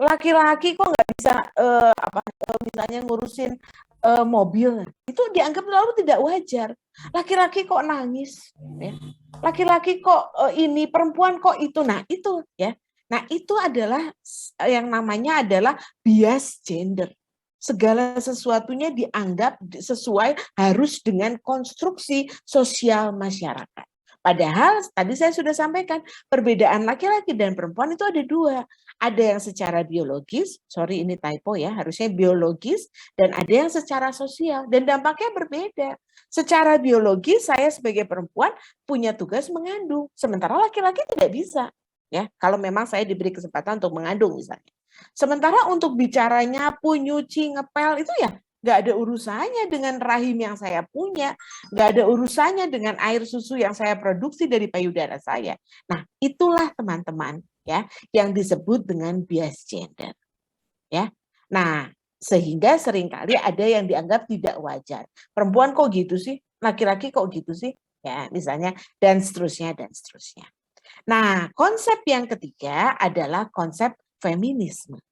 Laki-laki kok nggak bisa misalnya ngurusin mobil, itu dianggap lalu tidak wajar. Laki-laki kok nangis, ya. Laki-laki kok ini, perempuan kok itu. Nah itu ya. Nah itu adalah yang namanya adalah bias gender. Segala sesuatunya dianggap sesuai harus dengan konstruksi sosial masyarakat. Padahal tadi saya sudah sampaikan perbedaan laki-laki dan perempuan itu ada dua. Ada yang secara biologis, sorry ini typo ya, harusnya biologis, dan ada yang secara sosial, dan dampaknya berbeda. Secara biologis saya sebagai perempuan punya tugas mengandung, sementara laki-laki tidak bisa. Ya, kalau memang saya diberi kesempatan untuk mengandung misalnya. Sementara untuk bicara nyapu, nyuci, ngepel itu ya nggak ada urusannya dengan rahim yang saya punya, nggak ada urusannya dengan air susu yang saya produksi dari payudara saya. Nah, itulah teman-teman ya yang disebut dengan bias gender. Ya. Nah, sehingga seringkali ada yang dianggap tidak wajar. Perempuan kok gitu sih? Laki-laki kok gitu sih? Ya, misalnya dan seterusnya dan seterusnya. Nah, konsep yang ketiga adalah konsep feminisme.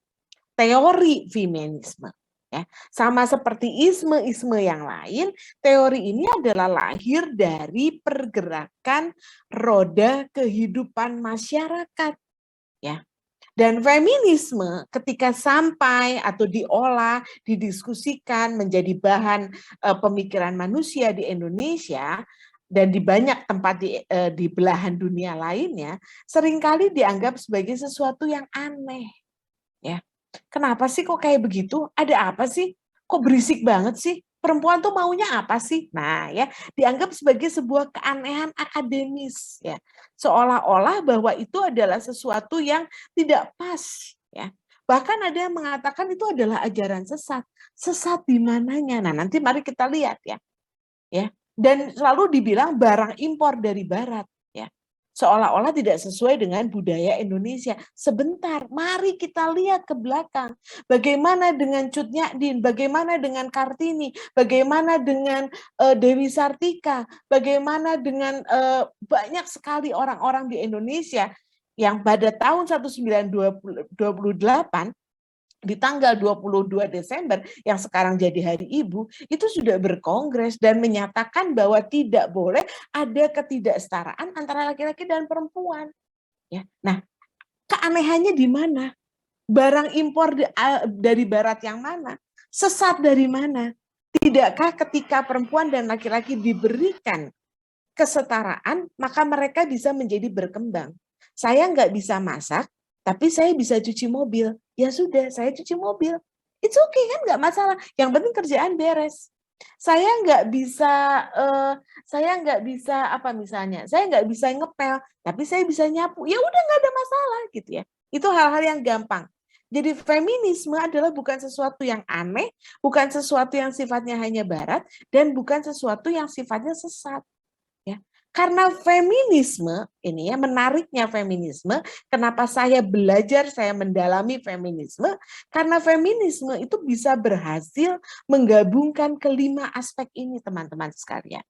Teori feminisme. Ya, sama seperti isme-isme yang lain, teori ini adalah lahir dari pergerakan roda kehidupan masyarakat. Ya, dan feminisme ketika sampai atau diolah, didiskusikan menjadi bahan pemikiran manusia di Indonesia dan di banyak tempat di belahan dunia lainnya, seringkali dianggap sebagai sesuatu yang aneh. Ya, kenapa sih kok kayak begitu? Ada apa sih? Kok berisik banget sih? Perempuan tuh maunya apa sih? Nah, ya, dianggap sebagai sebuah keanehan akademis, ya. Seolah-olah bahwa itu adalah sesuatu yang tidak pas, ya. Bahkan ada yang mengatakan itu adalah ajaran sesat. Sesat di mananya? Nah, nanti mari kita lihat ya. Ya. Dan selalu dibilang barang impor dari barat, ya. Seolah-olah tidak sesuai dengan budaya Indonesia. Sebentar, mari kita lihat ke belakang. Bagaimana dengan Cut Nyadin, bagaimana dengan Kartini, bagaimana dengan Dewi Sartika, bagaimana dengan banyak sekali orang-orang di Indonesia yang pada tahun 1928 di tanggal 22 Desember yang sekarang jadi Hari Ibu itu sudah berkongres dan menyatakan bahwa tidak boleh ada ketidaksetaraan antara laki-laki dan perempuan. Ya. Nah, keanehannya di mana? Barang impor dari barat yang mana? Sesat dari mana? Tidakkah ketika perempuan dan laki-laki diberikan kesetaraan, maka mereka bisa menjadi berkembang. Saya nggak bisa masak, tapi saya bisa cuci mobil. Ya sudah, saya cuci mobil. It's okay kan, nggak masalah. Yang penting kerjaan beres. Saya nggak bisa apa misalnya, saya nggak bisa ngepel, tapi saya bisa nyapu. Ya udah nggak ada masalah gitu ya. Itu hal-hal yang gampang. Jadi feminisme adalah bukan sesuatu yang aneh, bukan sesuatu yang sifatnya hanya barat, dan bukan sesuatu yang sifatnya sesat. Ya. Karena feminisme, ini ya menariknya feminisme, kenapa saya belajar, saya mendalami feminisme, karena feminisme itu bisa berhasil menggabungkan kelima aspek ini teman-teman sekalian.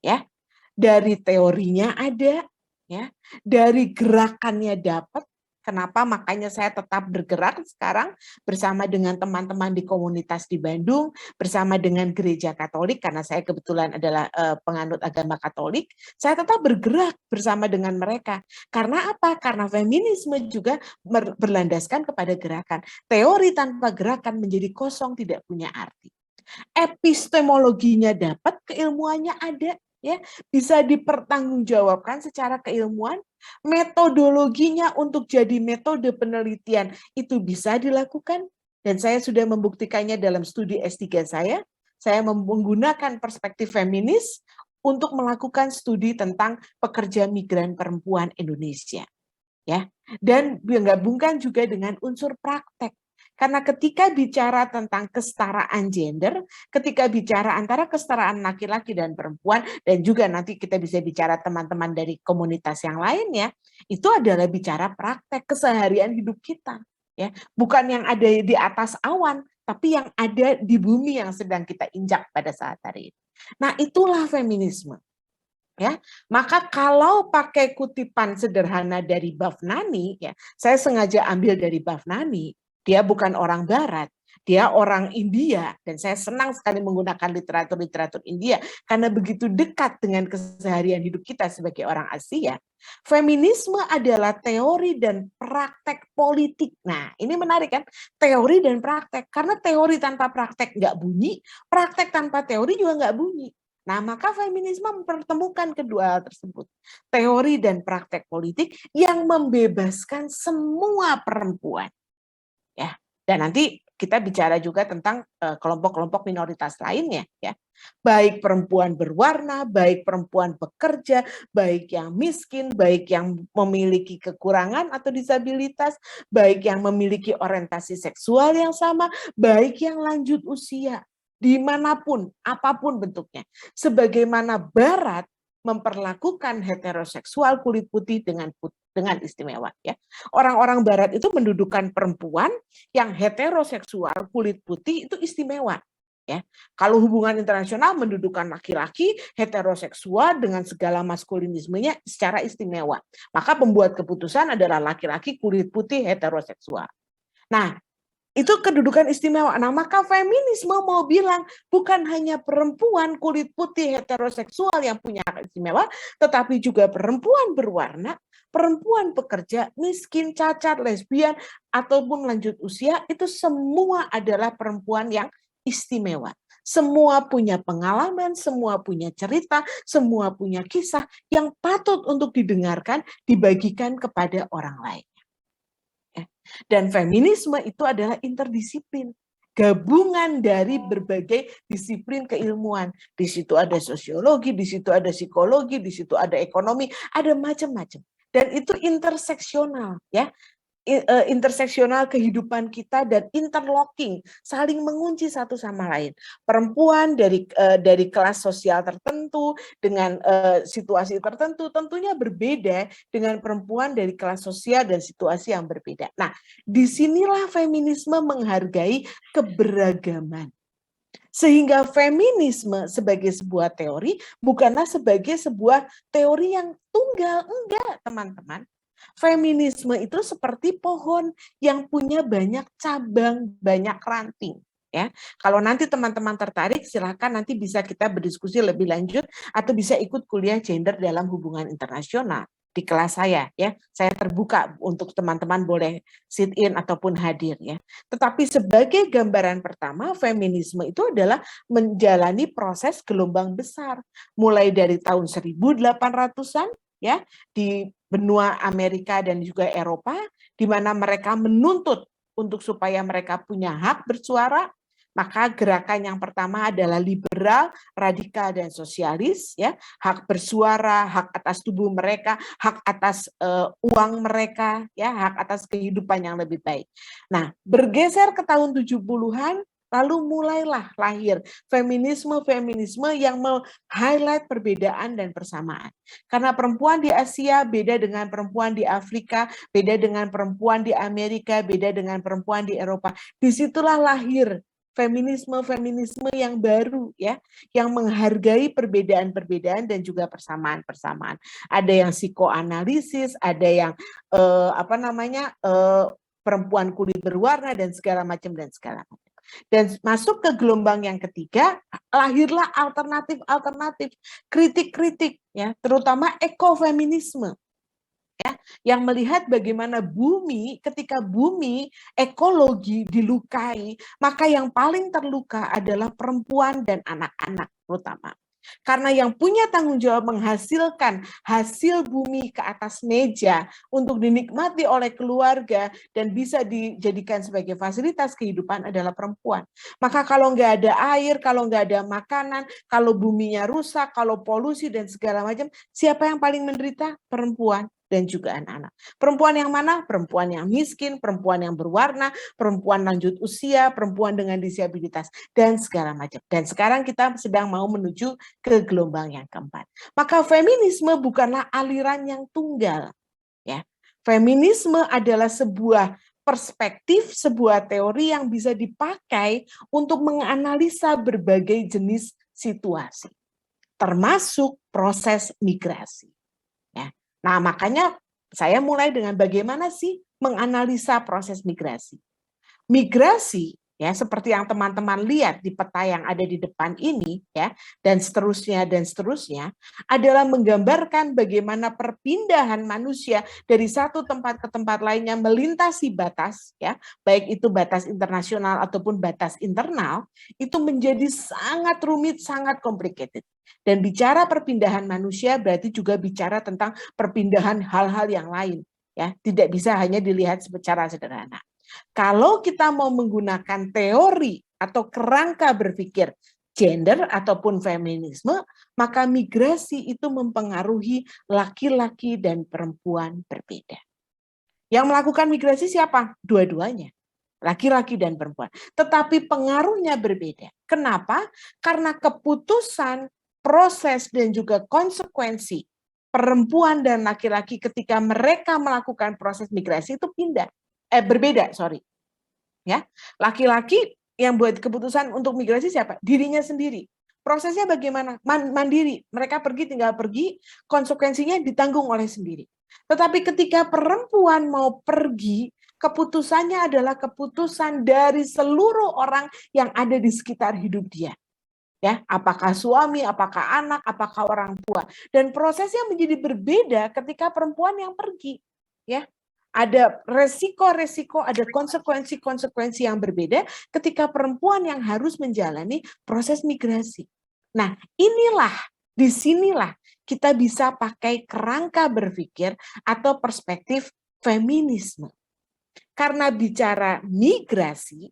Ya, dari teorinya ada, ya, dari gerakannya dapat. Kenapa makanya saya tetap bergerak sekarang bersama dengan teman-teman di komunitas di Bandung, bersama dengan gereja Katolik, karena saya kebetulan adalah penganut agama Katolik, saya tetap bergerak bersama dengan mereka. Karena apa? Karena feminisme juga berlandaskan kepada gerakan. Teori tanpa gerakan menjadi kosong, tidak punya arti. Epistemologinya dapat, keilmuannya ada, ya, bisa dipertanggungjawabkan secara keilmuan, metodologinya untuk jadi metode penelitian itu bisa dilakukan, dan saya sudah membuktikannya dalam studi S3 saya menggunakan perspektif feminis untuk melakukan studi tentang pekerja migran perempuan Indonesia. Ya, dan menggabungkan juga dengan unsur praktek. Karena ketika bicara tentang kesetaraan gender, ketika bicara antara kesetaraan laki-laki dan perempuan, dan juga nanti kita bisa bicara teman-teman dari komunitas yang lainnya, itu adalah bicara praktek keseharian hidup kita. Ya, bukan yang ada di atas awan, tapi yang ada di bumi yang sedang kita injak pada saat hari ini. Nah, itulah feminisme. Ya, maka kalau pakai kutipan sederhana dari Bhavnani, ya, saya sengaja ambil dari Bhavnani, Dia bukan orang Barat, dia orang India, dan saya senang sekali menggunakan literatur India karena begitu dekat dengan keseharian hidup kita sebagai orang Asia. Feminisme adalah teori dan praktek politik. Nah, ini menarik kan? Teori dan praktek. Karena teori tanpa praktek nggak bunyi, praktek tanpa teori juga nggak bunyi. Nah, maka feminisme mempertemukan kedua hal tersebut. Teori dan praktek politik yang membebaskan semua perempuan. Ya, dan nanti kita bicara juga tentang kelompok-kelompok minoritas lainnya, ya, baik perempuan berwarna, baik perempuan bekerja, baik yang miskin, baik yang memiliki kekurangan atau disabilitas, baik yang memiliki orientasi seksual yang sama, baik yang lanjut usia, dimanapun, apapun bentuknya. Sebagaimana Barat memperlakukan heteroseksual kulit putih dengan istimewa, ya. Orang-orang Barat itu mendudukan perempuan yang heteroseksual kulit putih itu istimewa, ya. Kalau hubungan internasional mendudukan laki-laki heteroseksual dengan segala maskulinismenya secara istimewa. Maka pembuat keputusan adalah laki-laki kulit putih heteroseksual. Nah, itu kedudukan istimewa. Nah, maka feminisme mau bilang bukan hanya perempuan kulit putih heteroseksual yang punya hak istimewa, tetapi juga perempuan berwarna, perempuan pekerja, miskin, cacat, lesbian, ataupun lanjut usia, itu semua adalah perempuan yang istimewa. Semua punya pengalaman, semua punya cerita, semua punya kisah yang patut untuk didengarkan, dibagikan kepada orang lain. Dan feminisme itu adalah interdisiplin, gabungan dari berbagai disiplin keilmuan. Di situ ada sosiologi, di situ ada psikologi, di situ ada ekonomi, ada macam-macam. Dan itu interseksional, ya. Interseksional kehidupan kita dan interlocking, saling mengunci satu sama lain. Perempuan dari kelas sosial tertentu dengan situasi tertentu tentunya berbeda dengan perempuan dari kelas sosial dan situasi yang berbeda. Nah, disinilah feminisme menghargai keberagaman. Sehingga feminisme sebagai sebuah teori bukanlah sebagai sebuah teori yang tunggal, enggak, teman-teman. Feminisme itu seperti pohon yang punya banyak cabang, banyak ranting. Ya, kalau nanti teman-teman tertarik, silakan nanti bisa kita berdiskusi lebih lanjut atau bisa ikut kuliah gender dalam hubungan internasional di kelas saya. Ya, saya terbuka untuk teman-teman boleh sit in ataupun hadir. Ya, tetapi sebagai gambaran pertama, feminisme itu adalah menjalani proses gelombang besar, mulai dari tahun 1800-an ya di benua Amerika dan juga Eropa, di mana mereka menuntut untuk supaya mereka punya hak bersuara. Maka gerakan yang pertama adalah liberal, radikal, dan sosialis, ya, hak bersuara, hak atas tubuh mereka, hak atas uang mereka, ya, hak atas kehidupan yang lebih baik. Nah, bergeser ke tahun 70-an, lalu mulailah lahir feminisme yang highlight perbedaan dan persamaan. Karena perempuan di Asia beda dengan perempuan di Afrika, beda dengan perempuan di Amerika, beda dengan perempuan di Eropa. Disitulah lahir feminisme yang baru, ya, yang menghargai perbedaan-perbedaan dan juga persamaan-persamaan. Ada yang psikoanalisis, ada yang perempuan kulit berwarna dan segala macam. Dan masuk ke gelombang yang ketiga, lahirlah alternatif, kritik-kritik, ya, terutama ekofeminisme, ya, yang melihat bagaimana bumi, ketika bumi ekologi dilukai, maka yang paling terluka adalah perempuan dan anak-anak terutama. Karena yang punya tanggung jawab menghasilkan hasil bumi ke atas meja untuk dinikmati oleh keluarga dan bisa dijadikan sebagai fasilitas kehidupan adalah perempuan. Maka kalau nggak ada air, kalau nggak ada makanan, kalau buminya rusak, kalau polusi dan segala macam, siapa yang paling menderita? Perempuan dan juga anak-anak. Perempuan yang mana? Perempuan yang miskin, perempuan yang berwarna, perempuan lanjut usia, perempuan dengan disabilitas, dan segala macam. Dan sekarang kita sedang mau menuju ke gelombang yang keempat. Maka feminisme bukanlah aliran yang tunggal. Ya. Feminisme adalah sebuah perspektif, sebuah teori yang bisa dipakai untuk menganalisa berbagai jenis situasi, termasuk proses migrasi. Ya. Nah, makanya saya mulai dengan bagaimana sih menganalisa proses migrasi. Migrasi ya seperti yang teman-teman lihat di peta yang ada di depan ini ya dan seterusnya adalah menggambarkan bagaimana perpindahan manusia dari satu tempat ke tempat lainnya melintasi batas ya baik itu batas internasional ataupun batas internal itu menjadi sangat rumit, sangat complicated. Dan bicara perpindahan manusia berarti juga bicara tentang perpindahan hal-hal yang lain ya, tidak bisa hanya dilihat secara sederhana. Kalau kita mau menggunakan teori atau kerangka berpikir gender ataupun feminisme, maka migrasi itu mempengaruhi laki-laki dan perempuan berbeda. Yang melakukan migrasi siapa? Dua-duanya, laki-laki dan perempuan. Tetapi pengaruhnya berbeda. Kenapa? Karena keputusan, proses, dan juga konsekuensi perempuan dan laki-laki ketika mereka melakukan proses migrasi itu berbeda. Ya, laki-laki yang buat keputusan untuk migrasi siapa? Dirinya sendiri. Prosesnya bagaimana? Mandiri. Mereka tinggal pergi, konsekuensinya ditanggung oleh sendiri. Tetapi ketika perempuan mau pergi, keputusannya adalah keputusan dari seluruh orang yang ada di sekitar hidup dia. Ya, apakah suami, apakah anak, apakah orang tua. Dan prosesnya menjadi berbeda ketika perempuan yang pergi. Ya, ada resiko-resiko, ada konsekuensi-konsekuensi yang berbeda ketika perempuan yang harus menjalani proses migrasi. Nah, disinilah kita bisa pakai kerangka berpikir atau perspektif feminisme. Karena bicara migrasi,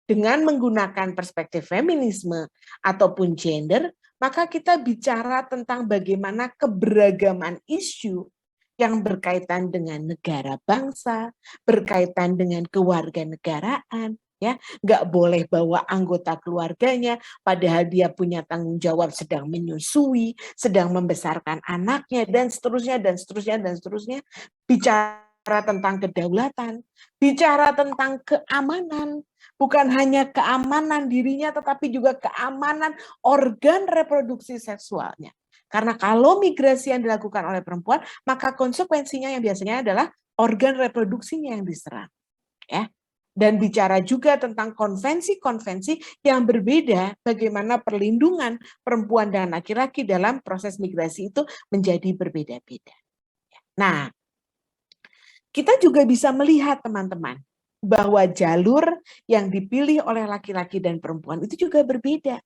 dengan menggunakan perspektif feminisme ataupun gender, maka kita bicara tentang bagaimana keberagaman isu yang berkaitan dengan negara bangsa, berkaitan dengan kewarganegaraan, ya, nggak boleh bawa anggota keluarganya, padahal dia punya tanggung jawab sedang menyusui, sedang membesarkan anaknya, dan seterusnya, dan seterusnya, dan seterusnya. Bicara tentang kedaulatan, bicara tentang keamanan, bukan hanya keamanan dirinya, tetapi juga keamanan organ reproduksi seksualnya. Karena kalau migrasi yang dilakukan oleh perempuan, maka konsekuensinya yang biasanya adalah organ reproduksinya yang diserang. Ya. Dan bicara juga tentang konvensi-konvensi yang berbeda, bagaimana perlindungan perempuan dan laki-laki dalam proses migrasi itu menjadi berbeda-beda. Nah, kita juga bisa melihat teman-teman, bahwa jalur yang dipilih oleh laki-laki dan perempuan itu juga berbeda.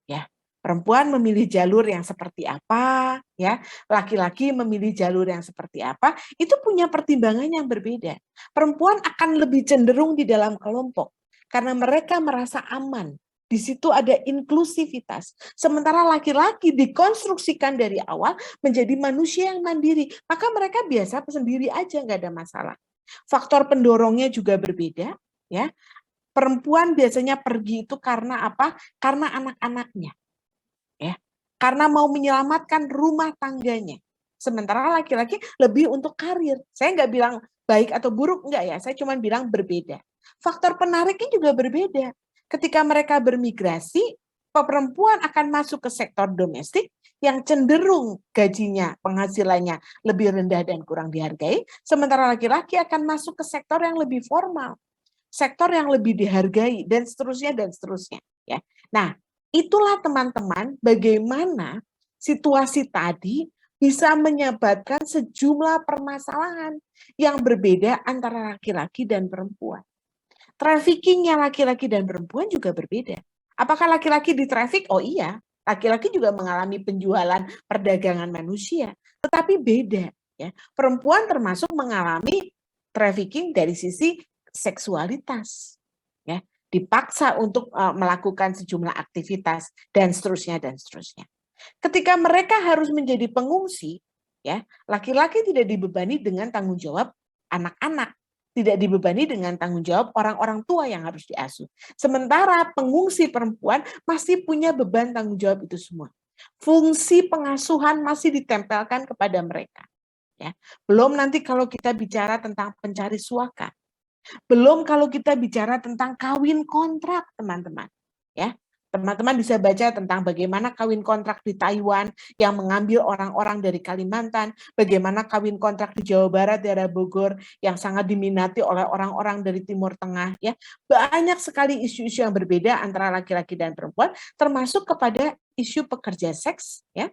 Ya, perempuan memilih jalur yang seperti apa, ya. Laki-laki memilih jalur yang seperti apa, itu punya pertimbangan yang berbeda. Perempuan akan lebih cenderung di dalam kelompok karena mereka merasa aman. Di situ ada inklusivitas. Sementara laki-laki dikonstruksikan dari awal menjadi manusia yang mandiri, maka mereka biasa sendiri aja, nggak ada masalah. Faktor pendorongnya juga berbeda, ya. Perempuan biasanya pergi itu karena apa? Karena anak-anaknya, ya. Karena mau menyelamatkan rumah tangganya. Sementara laki-laki lebih untuk karir. Saya nggak bilang baik atau buruk, enggak ya. Saya cuma bilang berbeda. Faktor penariknya juga berbeda. Ketika mereka bermigrasi, perempuan akan masuk ke sektor domestik yang cenderung gajinya, penghasilannya lebih rendah dan kurang dihargai, sementara laki-laki akan masuk ke sektor yang lebih formal, sektor yang lebih dihargai, dan seterusnya, dan seterusnya. Ya. Nah, itulah teman-teman bagaimana situasi tadi bisa menyebabkan sejumlah permasalahan yang berbeda antara laki-laki dan perempuan. Traffickingnya laki-laki dan perempuan juga berbeda. Apakah laki-laki di traffic? Oh iya, laki-laki juga mengalami penjualan perdagangan manusia, tetapi beda. Ya. Perempuan termasuk mengalami trafficking dari sisi seksualitas. Ya. Dipaksa untuk melakukan sejumlah aktivitas, dan seterusnya, dan seterusnya. Ketika mereka harus menjadi pengungsi, ya, laki-laki tidak dibebani dengan tanggung jawab anak-anak, tidak dibebani dengan tanggung jawab orang-orang tua yang harus diasuh. Sementara pengungsi perempuan masih punya beban tanggung jawab itu semua. Fungsi pengasuhan masih ditempelkan kepada mereka. Ya. Belum nanti kalau kita bicara tentang pencari suaka. Belum kalau kita bicara tentang kawin kontrak, teman-teman. Ya. Teman-teman bisa baca tentang bagaimana kawin kontrak di Taiwan yang mengambil orang-orang dari Kalimantan, bagaimana kawin kontrak di Jawa Barat, daerah Bogor yang sangat diminati oleh orang-orang dari Timur Tengah. Ya, banyak sekali isu-isu yang berbeda antara laki-laki dan perempuan, termasuk kepada isu pekerja seks. Ya,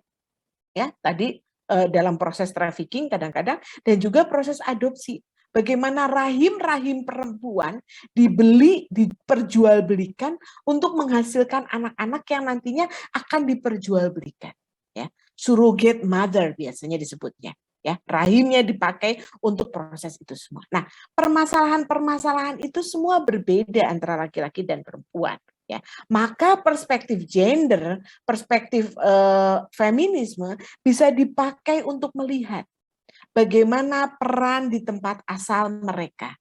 tadi dalam proses trafficking kadang-kadang, dan juga proses adopsi. Bagaimana rahim-rahim perempuan dibeli, diperjualbelikan untuk menghasilkan anak-anak yang nantinya akan diperjualbelikan. Ya, surrogate mother biasanya disebutnya. Ya, rahimnya dipakai untuk proses itu semua. Nah, permasalahan-permasalahan itu semua berbeda antara laki-laki dan perempuan. Ya, maka perspektif gender, perspektif feminisme bisa dipakai untuk melihat bagaimana peran di tempat asal mereka,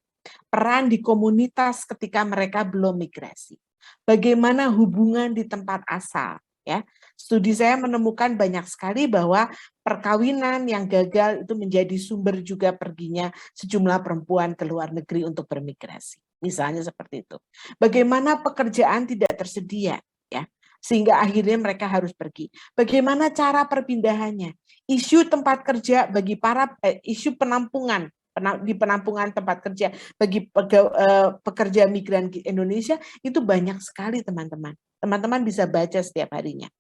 peran di komunitas ketika mereka belum migrasi, bagaimana hubungan di tempat asal. Ya, studi saya menemukan banyak sekali bahwa perkawinan yang gagal itu menjadi sumber juga perginya sejumlah perempuan ke luar negeri untuk bermigrasi. Misalnya seperti itu. Bagaimana pekerjaan tidak tersedia, ya, sehingga akhirnya mereka harus pergi. Bagaimana cara perpindahannya? Isu tempat kerja bagi para isu penampungan di penampungan tempat kerja bagi pekerja migran Indonesia itu banyak sekali, teman-teman. Teman-teman bisa baca setiap harinya.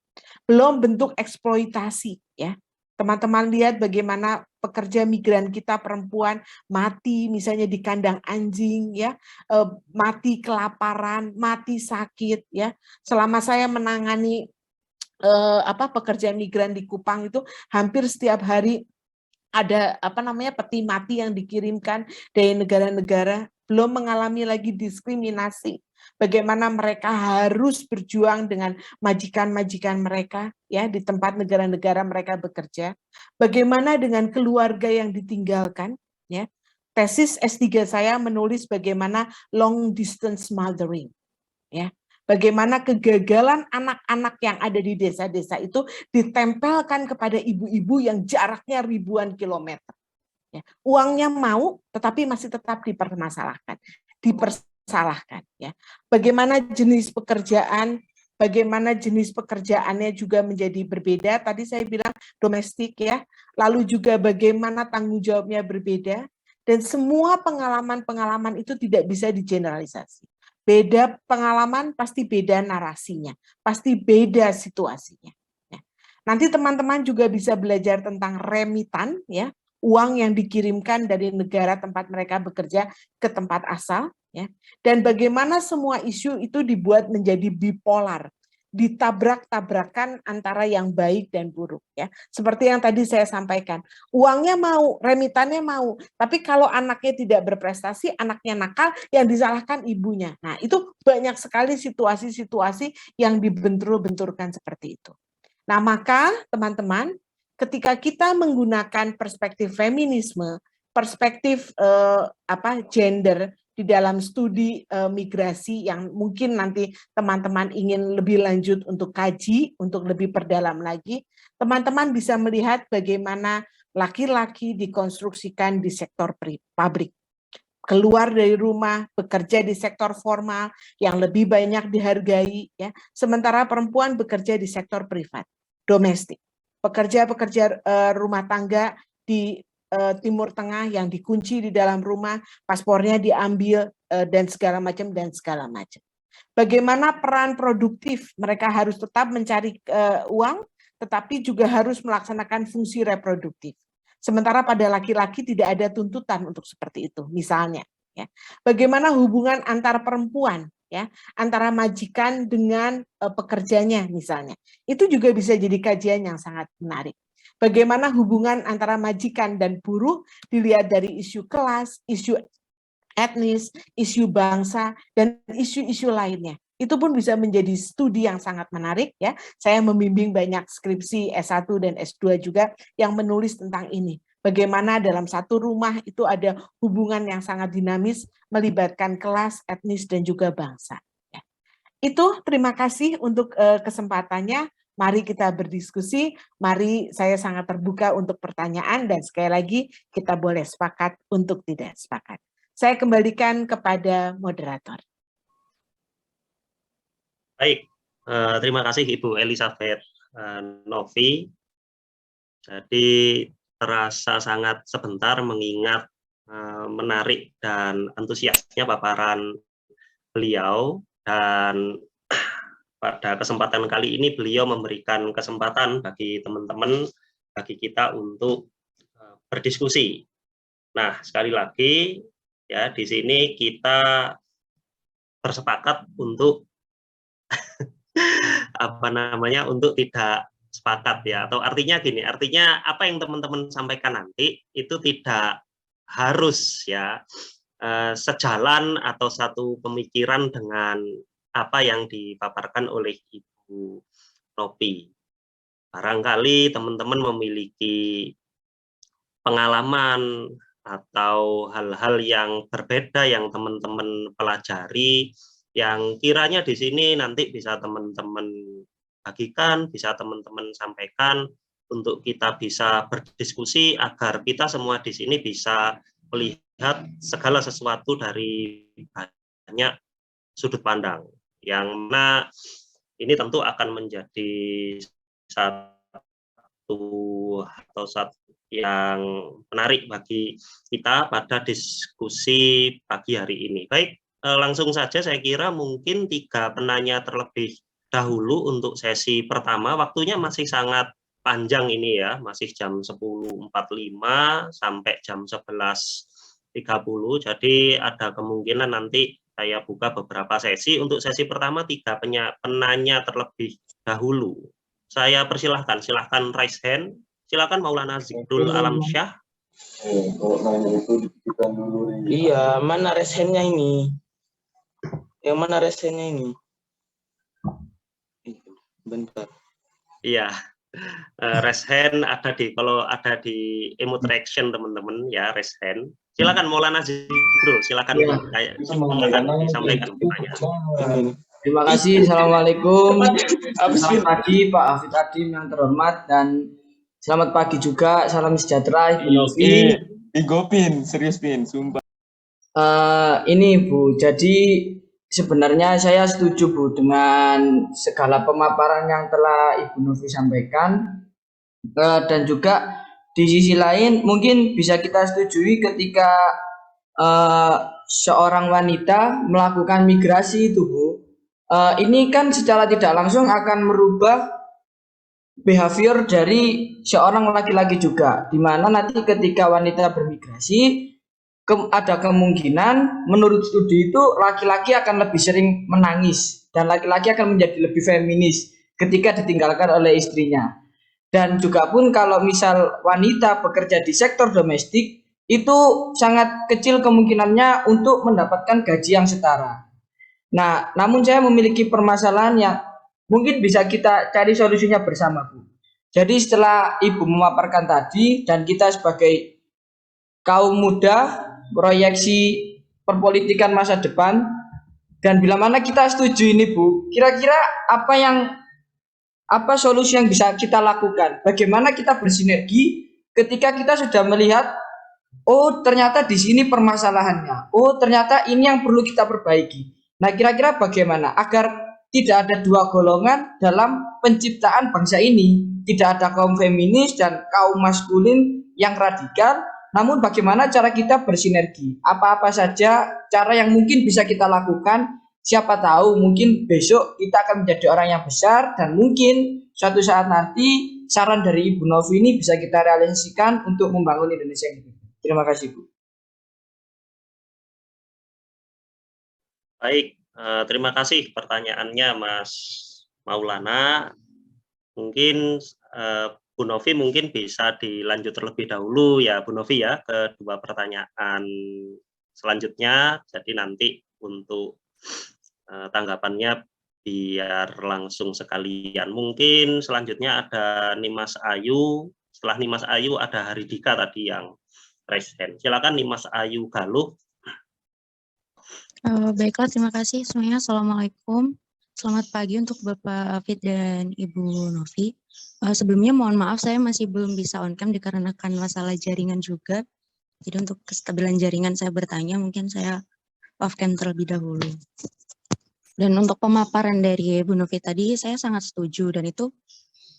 Belum bentuk eksploitasi, ya. Teman-teman lihat bagaimana pekerja migran kita perempuan mati misalnya di kandang anjing, ya, mati kelaparan, mati sakit, ya. Selama saya menangani pekerja migran di Kupang itu hampir setiap hari ada peti mati yang dikirimkan dari negara-negara, belum mengalami lagi diskriminasi. Bagaimana mereka harus berjuang dengan majikan-majikan mereka, ya, di tempat negara-negara mereka bekerja. Bagaimana dengan keluarga yang ditinggalkan, ya. Tesis S3 saya menulis bagaimana long distance mothering, ya. Bagaimana kegagalan anak-anak yang ada di desa-desa itu ditempelkan kepada ibu-ibu yang jaraknya ribuan kilometer. Ya, uangnya mau, tetapi masih tetap dipermasalahkan, dipersalahkan. Ya, bagaimana jenis pekerjaannya juga menjadi berbeda. Tadi saya bilang domestik, ya. Lalu juga bagaimana tanggung jawabnya berbeda, dan semua pengalaman-pengalaman itu tidak bisa digeneralisasi. Beda pengalaman pasti beda narasinya, pasti beda situasinya. Ya. Nanti teman-teman juga bisa belajar tentang remitan, ya, uang yang dikirimkan dari negara tempat mereka bekerja ke tempat asal, ya, dan bagaimana semua isu itu dibuat menjadi bipolar, ditabrak-tabrakan antara yang baik dan buruk, ya. Seperti yang tadi saya sampaikan, uangnya mau, remitannya mau, tapi kalau anaknya tidak berprestasi, anaknya nakal, yang disalahkan ibunya. Nah, itu banyak sekali situasi-situasi yang dibentur-benturkan seperti itu. Nah, maka teman-teman, ketika kita menggunakan perspektif feminisme, perspektif gender di dalam studi migrasi yang mungkin nanti teman-teman ingin lebih lanjut untuk kaji, untuk lebih perdalam lagi, teman-teman bisa melihat bagaimana laki-laki dikonstruksikan di sektor pabrik. Keluar dari rumah, bekerja di sektor formal yang lebih banyak dihargai, ya. Sementara perempuan bekerja di sektor privat, domestik. Pekerja-pekerja rumah tangga di Timur Tengah yang dikunci di dalam rumah, paspornya diambil dan segala macam. Bagaimana peran produktif, mereka harus tetap mencari uang, tetapi juga harus melaksanakan fungsi reproduktif. Sementara pada laki-laki tidak ada tuntutan untuk seperti itu, misalnya. Ya. Bagaimana hubungan antar perempuan, ya, antara majikan dengan pekerjanya, misalnya. Itu juga bisa jadi kajian yang sangat menarik. Bagaimana hubungan antara majikan dan buruh dilihat dari isu kelas, isu etnis, isu bangsa, dan isu-isu lainnya. Itu pun bisa menjadi studi yang sangat menarik, ya. Saya membimbing banyak skripsi S1 dan S2 juga yang menulis tentang ini. Bagaimana dalam satu rumah itu ada hubungan yang sangat dinamis melibatkan kelas, etnis, dan juga bangsa. Ya. Itu terima kasih untuk kesempatannya. Mari kita berdiskusi, mari saya sangat terbuka untuk pertanyaan, dan sekali lagi kita boleh sepakat untuk tidak sepakat. Saya kembalikan kepada moderator. Baik, Terima kasih Ibu Elizabeth Novi. Jadi terasa sangat sebentar mengingat menarik dan antusiasnya paparan beliau, dan pada kesempatan kali ini beliau memberikan kesempatan bagi teman-teman, bagi kita untuk berdiskusi. Nah, sekali lagi ya, di sini kita bersepakat untuk untuk tidak sepakat ya, atau artinya gini, artinya apa yang teman-teman sampaikan nanti itu tidak harus ya sejalan atau satu pemikiran dengan apa yang dipaparkan oleh Ibu Novi. Barangkali teman-teman memiliki pengalaman atau hal-hal yang berbeda yang teman-teman pelajari, yang kiranya di sini nanti bisa teman-teman bagikan, bisa teman-teman sampaikan untuk kita bisa berdiskusi agar kita semua di sini bisa melihat segala sesuatu dari banyak sudut pandang, yang mana ini tentu akan menjadi satu yang menarik bagi kita pada diskusi pagi hari ini. Baik, langsung saja saya kira mungkin 3 penanya terlebih dahulu untuk sesi pertama. Waktunya masih sangat panjang ini ya, masih jam 10.45 sampai jam 11.30. Jadi ada kemungkinan nanti saya buka beberapa sesi. Untuk sesi pertama 3 penanya terlebih dahulu. Saya persilahkan, silahkan raise hand. Silakan Maulana Zikrul Alamsyah. Iya, mana resennya ini? Yang mana resennya ini? Bentar. Iya, raise hand ada di, kalau ada di emote reaction teman-teman ya, raise hand. Silakan Maulana Zikrul, silakan ya. Silakan disampaikan pertanyaan. Terima kasih. Assalamualaikum. Selamat pagi Pak Hafid Adim yang terhormat, dan selamat pagi juga, salam sejahtera Ibu Novi. Pin, serius Pin, sumpah. Ini Bu, jadi sebenarnya saya setuju Bu dengan segala pemaparan yang telah Ibu Novi sampaikan, dan juga di sisi lain mungkin bisa kita setujui ketika seorang wanita melakukan migrasi itu Bu. Ini kan secara tidak langsung akan merubah behavior dari seorang laki-laki juga, di mana nanti ketika wanita bermigrasi ada kemungkinan menurut studi itu laki-laki akan lebih sering menangis dan laki-laki akan menjadi lebih feminis ketika ditinggalkan oleh istrinya. Dan juga pun kalau misal wanita bekerja di sektor domestik, itu sangat kecil kemungkinannya untuk mendapatkan gaji yang setara. Nah, namun saya memiliki permasalahan yang mungkin bisa kita cari solusinya bersama, Bu. Jadi setelah Ibu memaparkan tadi, dan kita sebagai kaum muda proyeksi perpolitikan masa depan, dan bila mana kita setuju ini Bu, kira-kira apa solusi yang bisa kita lakukan? Bagaimana kita bersinergi ketika kita sudah melihat, oh ternyata di sini permasalahannya, oh ternyata ini yang perlu kita perbaiki. Nah, kira-kira bagaimana agar tidak ada dua golongan dalam penciptaan bangsa ini? Tidak ada kaum feminis dan kaum maskulin yang radikal, namun bagaimana cara kita bersinergi? Apa-apa saja cara yang mungkin bisa kita lakukan? Siapa tahu mungkin besok kita akan menjadi orang yang besar, dan mungkin suatu saat nanti saran dari Ibu Novi ini bisa kita realisasikan untuk membangun Indonesia ini. Terima kasih, Bu. Baik, terima kasih pertanyaannya Mas Maulana. Mungkin Bu Novi mungkin bisa dilanjut terlebih dahulu ya Bu Novi ya, kedua pertanyaan selanjutnya. Jadi nanti untuk tanggapannya biar langsung sekalian. Mungkin selanjutnya ada Nimas Ayu, setelah Nimas Ayu ada Haridika tadi yang raise hand. Silakan Nimas Ayu Galuh. Baiklah, terima kasih semuanya. Assalamualaikum. Selamat pagi untuk Bapak Hafid dan Ibu Novi. Sebelumnya mohon maaf saya masih belum bisa on cam dikarenakan masalah jaringan juga. Jadi untuk kestabilan jaringan saya bertanya, mungkin saya off cam terlebih dahulu. Dan untuk pemaparan dari Bu Novi tadi, saya sangat setuju, dan itu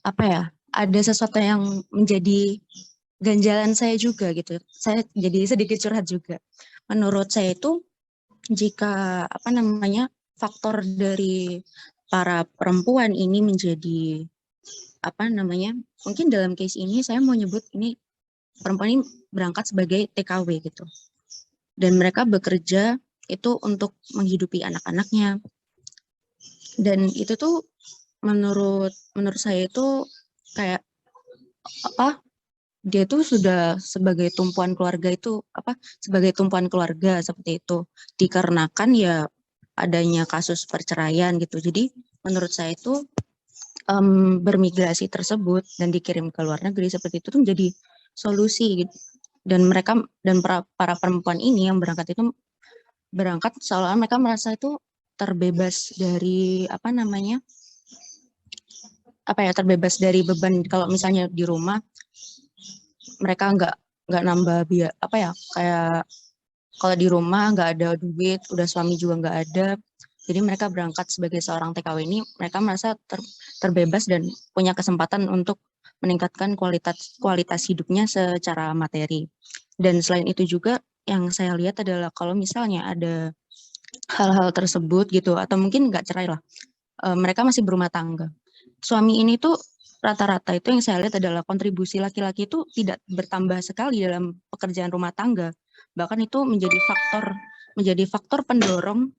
apa ya, ada sesuatu yang menjadi ganjalan saya juga gitu. Saya jadi sedikit curhat juga. Menurut saya itu, jika apa namanya, faktor dari para perempuan ini menjadi apa namanya, mungkin dalam case ini saya mau nyebut ini perempuan ini berangkat sebagai TKW gitu, dan mereka bekerja itu untuk menghidupi anak-anaknya, dan itu tuh menurut saya itu kayak apa, dia tuh sudah sebagai tumpuan keluarga itu apa, sebagai tumpuan keluarga seperti itu, dikarenakan ya adanya kasus perceraian gitu. Jadi menurut saya itu bermigrasi tersebut dan dikirim ke luar negeri seperti itu tuh menjadi solusi gitu. Dan mereka dan para perempuan ini yang berangkat itu berangkat seolah mereka merasa itu terbebas dari apa namanya, apa ya, terbebas dari beban. Kalau misalnya di rumah mereka nggak nambah biaya apa ya, kayak kalau di rumah nggak ada duit, udah suami juga nggak ada, jadi mereka berangkat sebagai seorang TKW ini, mereka merasa terbebas dan punya kesempatan untuk meningkatkan kualitas hidupnya secara materi. Dan selain itu juga yang saya lihat adalah kalau misalnya ada hal-hal tersebut gitu, atau mungkin nggak cerai lah, mereka masih berumah tangga. Suami ini tuh rata-rata itu yang saya lihat adalah kontribusi laki-laki itu tidak bertambah sekali dalam pekerjaan rumah tangga. Bahkan itu menjadi faktor pendorong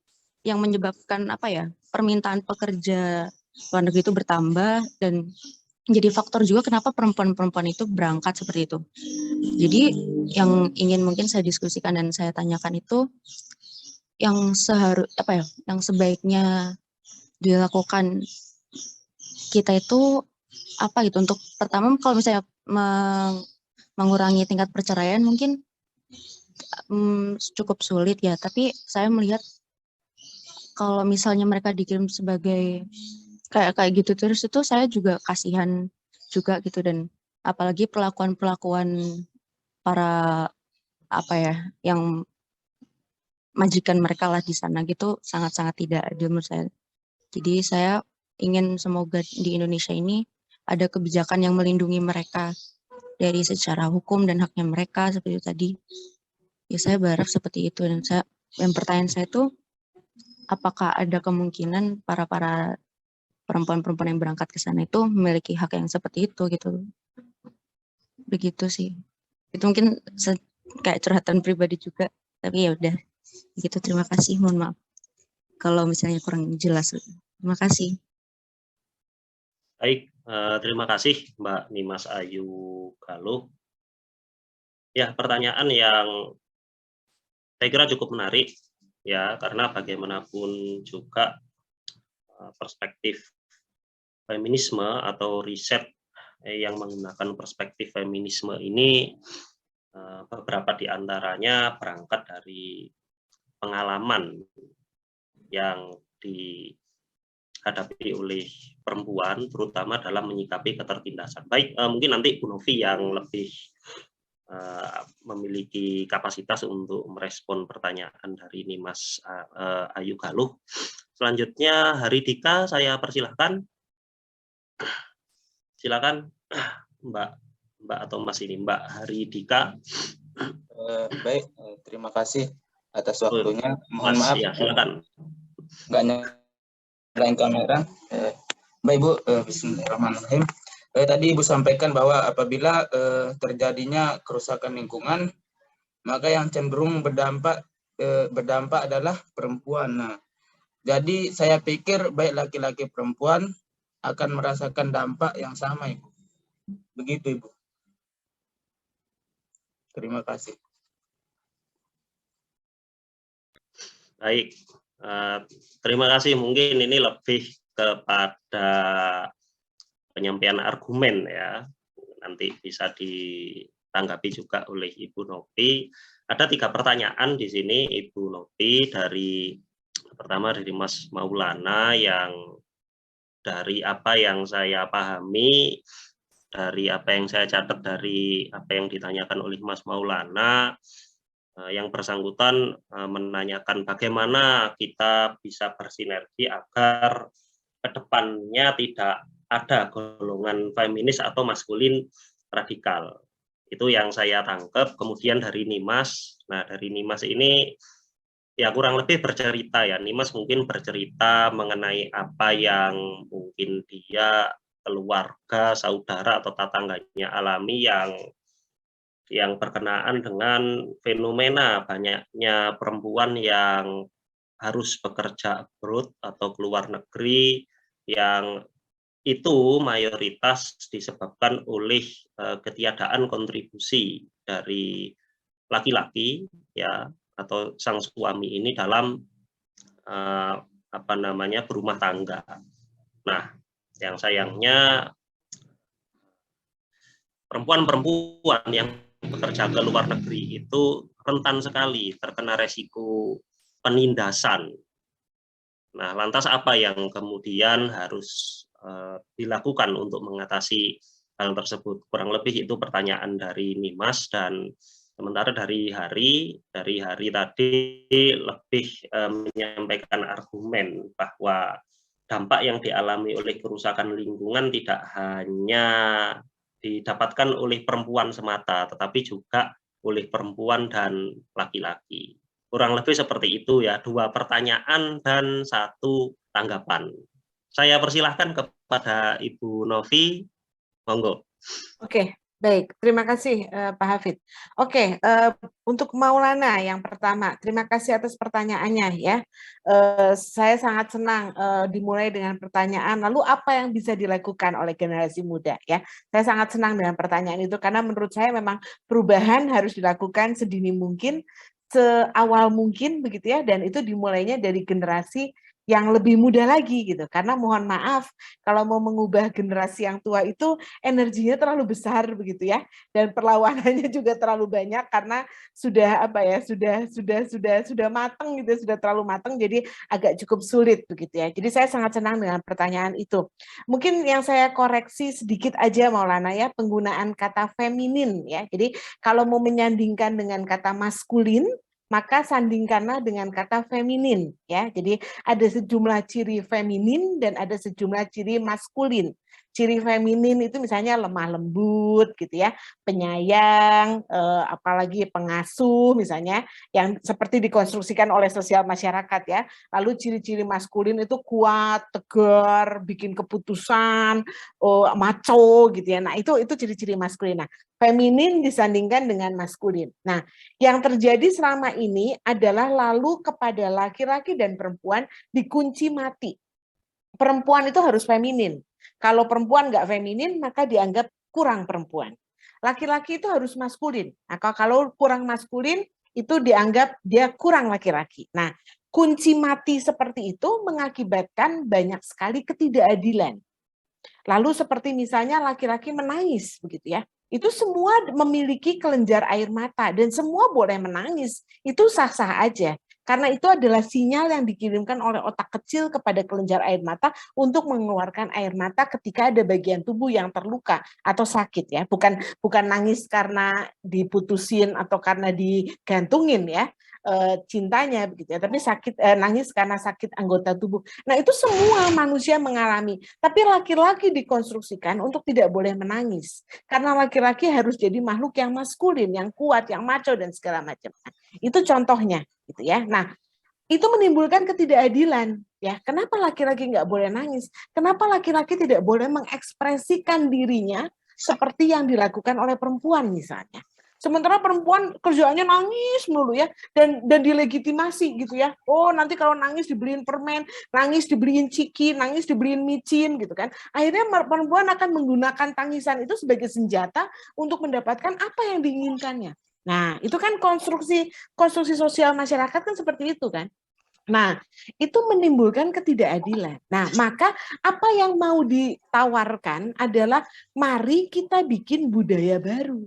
yang menyebabkan apa ya, permintaan pekerja luar negeri itu bertambah, dan menjadi faktor juga kenapa perempuan-perempuan itu berangkat seperti itu. Jadi yang ingin mungkin saya diskusikan dan saya tanyakan itu, yang yang sebaiknya dilakukan kita itu apa gitu, untuk pertama kalau misalnya mengurangi tingkat perceraian mungkin cukup sulit ya, tapi saya melihat kalau misalnya mereka dikirim sebagai kayak gitu terus, itu saya juga kasihan juga gitu. Dan apalagi perlakuan para apa ya, yang majikan mereka lah di sana gitu, sangat-sangat tidak adil menurut saya. Jadi saya ingin semoga di Indonesia ini ada kebijakan yang melindungi mereka dari secara hukum dan haknya mereka seperti itu tadi. Ya saya berharap seperti itu. Dan yang pertanyaan saya itu, apakah ada kemungkinan para perempuan-perempuan yang berangkat ke sana itu memiliki hak yang seperti itu gitu. Begitu sih. Itu mungkin kayak curhatan pribadi juga. Tapi ya udah. Begitu, terima kasih. Mohon maaf kalau misalnya kurang jelas. Terima kasih. Baik, terima kasih Mbak Nimas Ayu Galuh. Ya, pertanyaan yang saya kira cukup menarik ya, karena bagaimanapun juga perspektif feminisme atau riset yang menggunakan perspektif feminisme ini beberapa di antaranya berangkat dari pengalaman yang dihadapi oleh perempuan, terutama dalam menyikapi ketertindasan. Baik, mungkin nanti Bu Novi yang lebih memiliki kapasitas untuk merespon pertanyaan dari Nimas Ayu Galuh. Selanjutnya Hari Dika, saya persilahkan. Silakan Mbak atau Mas ini, Mbak Hari Dika. Baik, terima kasih atas waktunya. Mohon Mas, maaf, ya, silakan. nggak nyalain kamera. Baik Bu, Bismillahirrahmanirrahim. Tadi Ibu sampaikan bahwa apabila terjadinya kerusakan lingkungan, maka yang cenderung berdampak adalah perempuan. Nah, jadi saya pikir baik laki-laki perempuan akan merasakan dampak yang sama, Ibu. Begitu, Ibu. Terima kasih. Baik, terima kasih. Mungkin ini lebih kepada penyampaian argumen ya, nanti bisa ditanggapi juga oleh Ibu Novi. Ada 3 pertanyaan di sini Ibu Novi. Pertama dari Mas Maulana, yang dari apa yang saya pahami, dari apa yang saya catat dari apa yang ditanyakan oleh Mas Maulana, yang bersangkutan menanyakan bagaimana kita bisa bersinergi agar kedepannya tidak ada golongan feminis atau maskulin radikal. Itu yang saya tangkap. Kemudian dari Nimas, nah dari Nimas ini ya kurang lebih bercerita ya, Nimas mungkin bercerita mengenai apa yang mungkin dia, keluarga, saudara atau tetangganya alami yang berkenaan dengan fenomena banyaknya perempuan yang harus bekerja abroad atau keluar negeri, yang itu mayoritas disebabkan oleh ketiadaan kontribusi dari laki-laki ya atau sang suami ini dalam berumah tangga. Nah, yang sayangnya perempuan-perempuan yang bekerja ke luar negeri itu rentan sekali terkena resiko penindasan. Nah, lantas apa yang kemudian harus dilakukan untuk mengatasi hal tersebut? Kurang lebih itu pertanyaan dari Nimas, dan sementara dari hari tadi lebih menyampaikan argumen bahwa dampak yang dialami oleh kerusakan lingkungan tidak hanya didapatkan oleh perempuan semata, tetapi juga oleh perempuan dan laki-laki. Kurang lebih seperti itu ya, 2 pertanyaan dan 1 tanggapan. Saya persilahkan kepada Ibu Novi, monggo. Oke, baik. Terima kasih Pak Hafid. Oke, untuk Maulana yang pertama, terima kasih atas pertanyaannya ya. Saya sangat senang dimulai dengan pertanyaan, lalu apa yang bisa dilakukan oleh generasi muda ya. Saya sangat senang dengan pertanyaan itu karena menurut saya memang perubahan harus dilakukan sedini mungkin, seawal mungkin begitu ya, dan itu dimulainya dari generasi yang lebih muda lagi gitu. Karena mohon maaf, kalau mau mengubah generasi yang tua itu energinya terlalu besar begitu ya, dan perlawanannya juga terlalu banyak karena sudah sudah matang gitu, sudah terlalu matang, jadi agak cukup sulit begitu ya. Jadi saya sangat senang dengan pertanyaan itu. Mungkin yang saya koreksi sedikit aja Maulana ya, penggunaan kata feminin ya. Jadi kalau mau menyandingkan dengan kata maskulin, maka sandingkanlah dengan kata feminin ya. Jadi ada sejumlah ciri feminin dan ada sejumlah ciri maskulin. Ciri feminin itu misalnya lemah lembut gitu ya, penyayang, apalagi pengasuh misalnya, yang seperti dikonstruksikan oleh sosial masyarakat ya. Lalu ciri-ciri maskulin itu kuat, tegar, bikin keputusan, macho gitu ya. Nah, itu ciri-ciri maskulin. Nah, feminin disandingkan dengan maskulin. Nah, yang terjadi selama ini adalah lalu kepada laki-laki dan perempuan dikunci mati. Perempuan itu harus feminin. Kalau perempuan nggak feminin, maka dianggap kurang perempuan. Laki-laki itu harus maskulin. Nah, kalau kurang maskulin, itu dianggap dia kurang laki-laki. Nah, kunci mati seperti itu mengakibatkan banyak sekali ketidakadilan. Lalu seperti misalnya laki-laki menangis, begitu ya. Itu semua memiliki kelenjar air mata dan semua boleh menangis. Itu sah-sah aja. Karena itu adalah sinyal yang dikirimkan oleh otak kecil kepada kelenjar air mata untuk mengeluarkan air mata ketika ada bagian tubuh yang terluka atau sakit ya. Bukan nangis karena diputusin atau karena digantungin ya. Cintanya begitu ya, tapi nangis karena sakit anggota tubuh. Nah, itu semua manusia mengalami. Tapi laki-laki dikonstruksikan untuk tidak boleh menangis. Karena laki-laki harus jadi makhluk yang maskulin, yang kuat, yang macho dan segala macam. Nah, itu contohnya gitu ya. Nah, itu menimbulkan ketidakadilan ya. Kenapa laki-laki nggak boleh nangis? Kenapa laki-laki tidak boleh mengekspresikan dirinya seperti yang dilakukan oleh perempuan misalnya? Sementara perempuan kerjaannya nangis melulu ya, dan dilegitimasi gitu ya. Oh, nanti kalau nangis dibeliin permen, nangis dibeliin ciki, nangis dibeliin micin gitu kan. Akhirnya perempuan akan menggunakan tangisan itu sebagai senjata untuk mendapatkan apa yang diinginkannya. Nah, itu kan konstruksi sosial masyarakat kan seperti itu kan. Nah, itu menimbulkan ketidakadilan. Nah, maka apa yang mau ditawarkan adalah mari kita bikin budaya baru.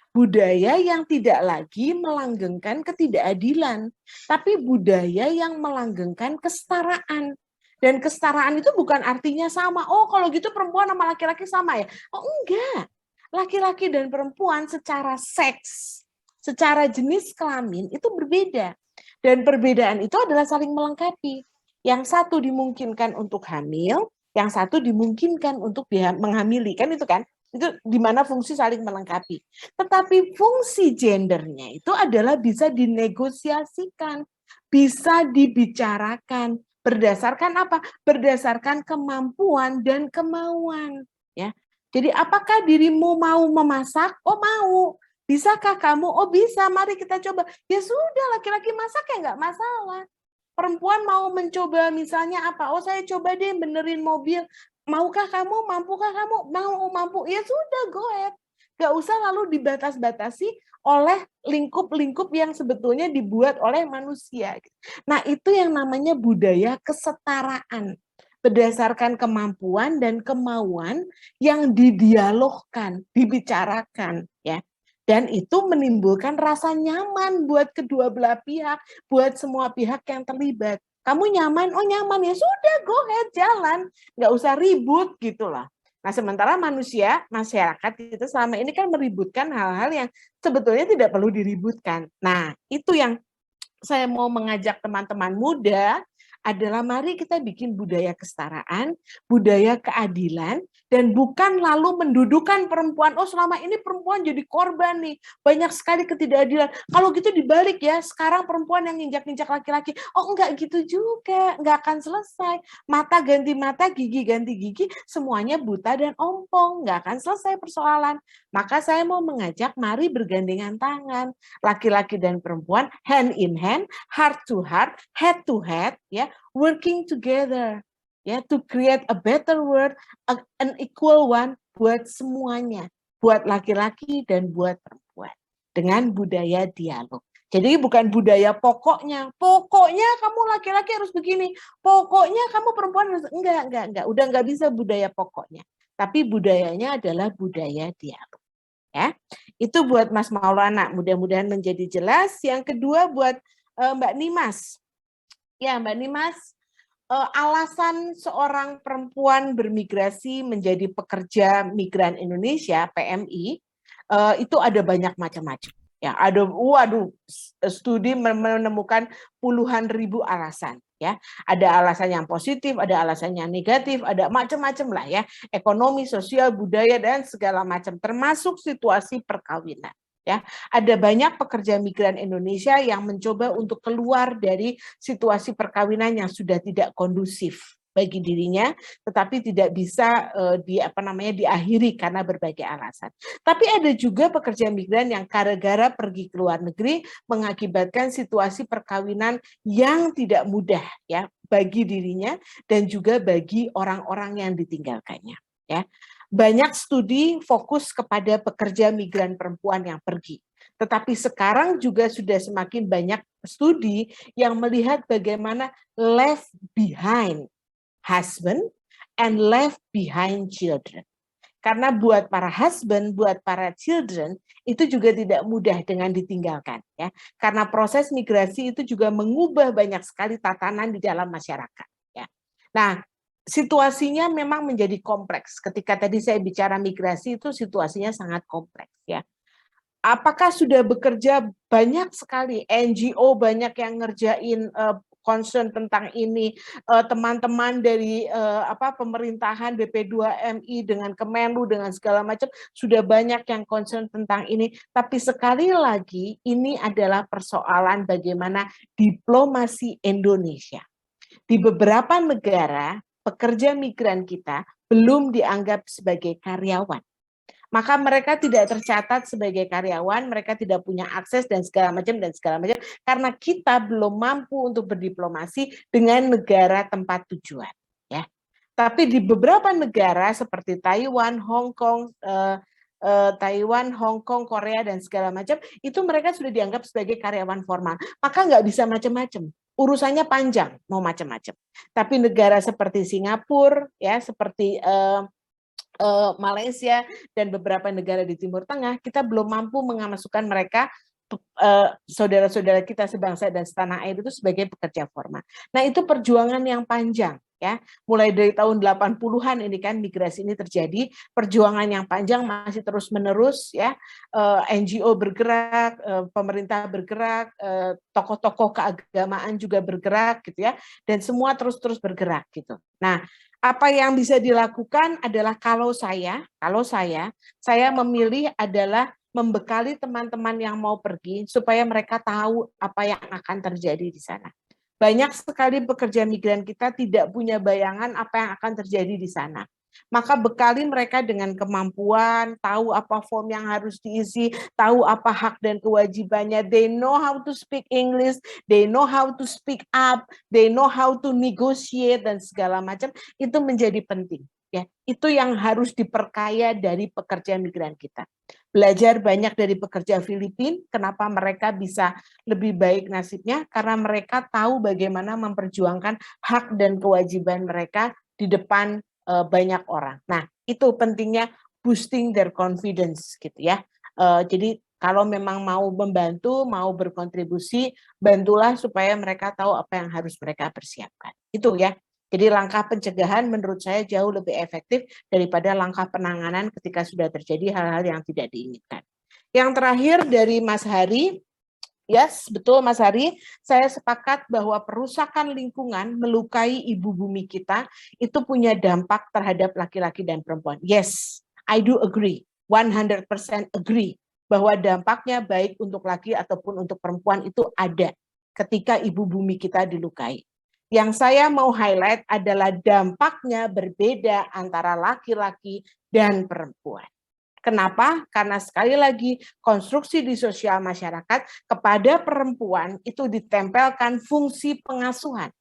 Budaya yang tidak lagi melanggengkan ketidakadilan, tapi budaya yang melanggengkan kesetaraan. Dan kesetaraan itu bukan artinya sama. Oh, kalau gitu perempuan sama laki-laki sama ya? Oh, enggak. Laki-laki dan perempuan secara seks secara jenis kelamin itu berbeda. Dan perbedaan itu adalah saling melengkapi. Yang satu dimungkinkan untuk hamil, yang satu dimungkinkan untuk menghamili, kan itu kan? Itu di mana fungsi saling melengkapi. Tetapi fungsi gendernya itu adalah bisa dinegosiasikan, bisa dibicarakan. Berdasarkan apa? Berdasarkan kemampuan dan kemauan. Ya. Jadi apakah dirimu mau memasak? Oh mau. Bisakah kamu? Oh bisa, mari kita coba. Ya sudah, laki-laki masak ya nggak masalah. Perempuan mau mencoba misalnya apa? Oh saya coba deh benerin mobil. Maukah kamu? Mampukah kamu? Mau, mampu. Ya sudah, go ahead. Nggak usah lalu dibatas-batasi oleh lingkup-lingkup yang sebetulnya dibuat oleh manusia. Nah itu yang namanya budaya kesetaraan. Berdasarkan kemampuan dan kemauan yang didialogkan, dibicarakan. Ya. Dan itu menimbulkan rasa nyaman buat kedua belah pihak, buat semua pihak yang terlibat. Kamu nyaman? Oh nyaman, ya sudah, go ahead, jalan. Nggak usah ribut gitu lah. Nah sementara masyarakat itu selama ini kan meributkan hal-hal yang sebetulnya tidak perlu diributkan. Nah itu yang saya mau mengajak teman-teman muda adalah mari kita bikin budaya kesetaraan, budaya keadilan, dan bukan lalu mendudukan perempuan, oh selama ini perempuan jadi korban nih, banyak sekali ketidakadilan. Kalau gitu dibalik ya, sekarang perempuan yang nginjak-nginjak laki-laki. Oh enggak gitu juga, enggak akan selesai. Mata ganti mata, gigi ganti gigi, semuanya buta dan ompong, enggak akan selesai persoalan. Maka saya mau mengajak mari bergandengan tangan, laki-laki dan perempuan, hand in hand, heart to head, ya, working together, ya, to create a better world, an equal one buat semuanya, buat laki-laki dan buat perempuan, dengan budaya dialog. Jadi bukan budaya pokoknya kamu laki-laki harus begini, pokoknya kamu perempuan harus, enggak, udah enggak bisa budaya pokoknya, tapi budayanya adalah budaya dialog. Ya, itu buat Mas Maulana, mudah-mudahan menjadi jelas. Yang kedua buat Mbak Nimas. Ya, Mbak Nimas, alasan seorang perempuan bermigrasi menjadi pekerja migran Indonesia (PMI) itu ada banyak macam-macam. Ya, ada studi menemukan puluhan ribu alasan. Ya, ada alasan yang positif, ada alasan yang negatif, ada macam-macam lah ya, ekonomi, sosial, budaya dan segala macam, termasuk situasi perkawinan. Ya, ada banyak pekerja migran Indonesia yang mencoba untuk keluar dari situasi perkawinan yang sudah tidak kondusif bagi dirinya, tetapi tidak bisa diakhiri karena berbagai alasan. Tapi ada juga pekerja migran yang gara-gara pergi ke luar negeri mengakibatkan situasi perkawinan yang tidak mudah ya bagi dirinya dan juga bagi orang-orang yang ditinggalkannya. Ya. Banyak studi fokus kepada pekerja migran perempuan yang pergi. Tetapi sekarang juga sudah semakin banyak studi yang melihat bagaimana left behind husband and left behind children. Karena buat para husband, buat para children, itu juga tidak mudah dengan ditinggalkan. Ya. Karena proses migrasi itu juga mengubah banyak sekali tatanan di dalam masyarakat. Ya. Nah, situasinya memang menjadi kompleks. Ketika tadi saya bicara migrasi itu situasinya sangat kompleks ya. Apakah sudah bekerja banyak sekali NGO banyak yang ngerjain concern tentang ini, teman-teman dari pemerintahan BP2MI dengan Kemenlu dengan segala macam sudah banyak yang concern tentang ini. Tapi sekali lagi ini adalah persoalan bagaimana diplomasi Indonesia. Di beberapa negara pekerja migran kita belum dianggap sebagai karyawan. Maka mereka tidak tercatat sebagai karyawan, mereka tidak punya akses dan segala macam karena kita belum mampu untuk berdiplomasi dengan negara tempat tujuan, ya. Tapi di beberapa negara seperti Taiwan, Hong Kong, Korea dan segala macam itu mereka sudah dianggap sebagai karyawan formal. Maka nggak bisa macam-macam. Urusannya panjang, mau macam-macam. Tapi negara seperti Singapura, ya, seperti Malaysia dan beberapa negara di Timur Tengah, kita belum mampu memasukkan mereka saudara-saudara kita sebangsa dan setanah air itu sebagai pekerja formal. Nah itu perjuangan yang panjang ya. Mulai dari tahun 80-an ini kan migrasi ini terjadi, perjuangan yang panjang masih terus-menerus ya. NGO bergerak, pemerintah bergerak, tokoh-tokoh keagamaan juga bergerak gitu ya. Dan semua terus-terus bergerak gitu. Nah, apa yang bisa dilakukan adalah kalau saya memilih adalah membekali teman-teman yang mau pergi supaya mereka tahu apa yang akan terjadi di sana. Banyak sekali pekerja migran kita tidak punya bayangan apa yang akan terjadi di sana. Maka bekali mereka dengan kemampuan, tahu apa form yang harus diisi, tahu apa hak dan kewajibannya. They know how to speak English, they know how to speak up, they know how to negotiate dan segala macam. Itu menjadi penting. Ya, itu yang harus diperkaya dari pekerja migran kita. Belajar banyak dari pekerja Filipina, kenapa mereka bisa lebih baik nasibnya, karena mereka tahu bagaimana memperjuangkan hak dan kewajiban mereka di depan banyak orang. Nah, itu pentingnya boosting their confidence gitu ya. Jadi kalau memang mau membantu, mau berkontribusi, bantulah supaya mereka tahu apa yang harus mereka persiapkan. Itu ya. Jadi langkah pencegahan menurut saya jauh lebih efektif daripada langkah penanganan ketika sudah terjadi hal-hal yang tidak diinginkan. Yang terakhir dari Mas Hari, yes, betul Mas Hari, saya sepakat bahwa perusakan lingkungan melukai ibu bumi kita itu punya dampak terhadap laki-laki dan perempuan. Yes, I do agree, 100% agree bahwa dampaknya baik untuk laki ataupun untuk perempuan itu ada ketika ibu bumi kita dilukai. Yang saya mau highlight adalah dampaknya berbeda antara laki-laki dan perempuan. Kenapa? Karena sekali lagi konstruksi di sosial masyarakat kepada perempuan itu ditempelkan fungsi pengasuhan.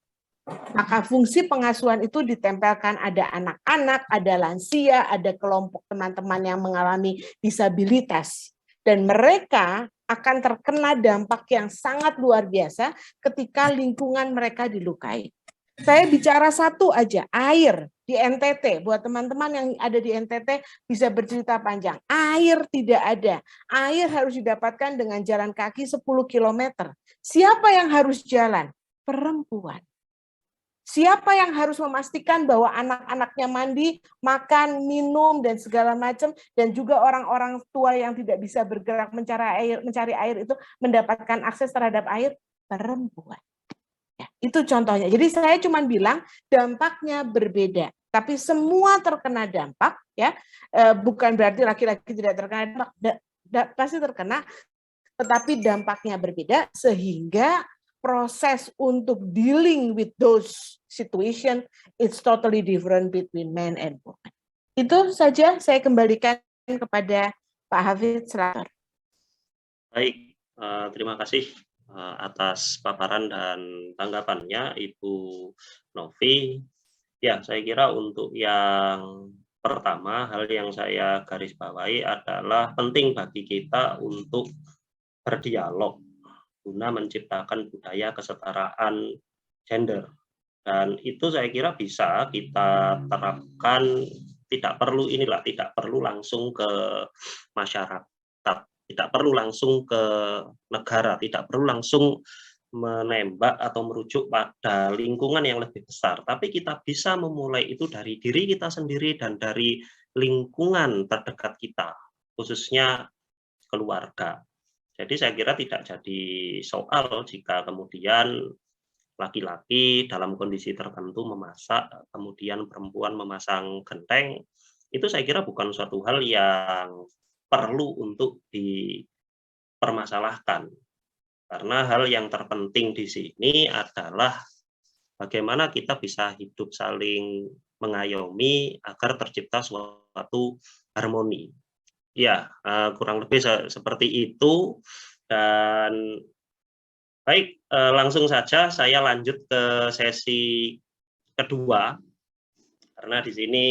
Maka fungsi pengasuhan itu ditempelkan ada anak-anak, ada lansia, ada kelompok teman-teman yang mengalami disabilitas. Dan mereka akan terkena dampak yang sangat luar biasa ketika lingkungan mereka dilukai. Saya bicara satu aja, air di NTT. Buat teman-teman yang ada di NTT bisa bercerita panjang. Air tidak ada. Air harus didapatkan dengan jalan kaki 10 km. Siapa yang harus jalan? Perempuan. Siapa yang harus memastikan bahwa anak-anaknya mandi, makan, minum, dan segala macam, dan juga orang-orang tua yang tidak bisa bergerak mencari air itu mendapatkan akses terhadap air? Perempuan. Ya, itu contohnya. Jadi saya cuma bilang dampaknya berbeda, tapi semua terkena dampak, ya. Bukan berarti laki-laki tidak terkena dampak, pasti terkena, tetapi dampaknya berbeda sehingga proses untuk dealing with those situation it's totally different between men and women. Itu saja saya kembalikan kepada Pak Hafidz. Baik, terima kasih atas paparan dan tanggapannya Ibu Novi. Ya, saya kira untuk yang pertama, hal yang saya garis bawahi adalah penting bagi kita untuk berdialog guna menciptakan budaya kesetaraan gender. Dan itu saya kira bisa kita terapkan, tidak perlu langsung ke masyarakat, tidak perlu langsung ke negara, tidak perlu langsung menembak atau merujuk pada lingkungan yang lebih besar, tapi kita bisa memulai itu dari diri kita sendiri dan dari lingkungan terdekat kita, khususnya keluarga. Jadi saya kira tidak jadi soal jika kemudian laki-laki dalam kondisi tertentu memasak, kemudian perempuan memasang genteng, itu saya kira bukan suatu hal yang perlu untuk dipermasalahkan. Karena hal yang terpenting di sini adalah bagaimana kita bisa hidup saling mengayomi agar tercipta suatu harmoni. Ya, kurang lebih seperti itu. Dan baik, langsung saja saya lanjut ke sesi kedua, karena di sini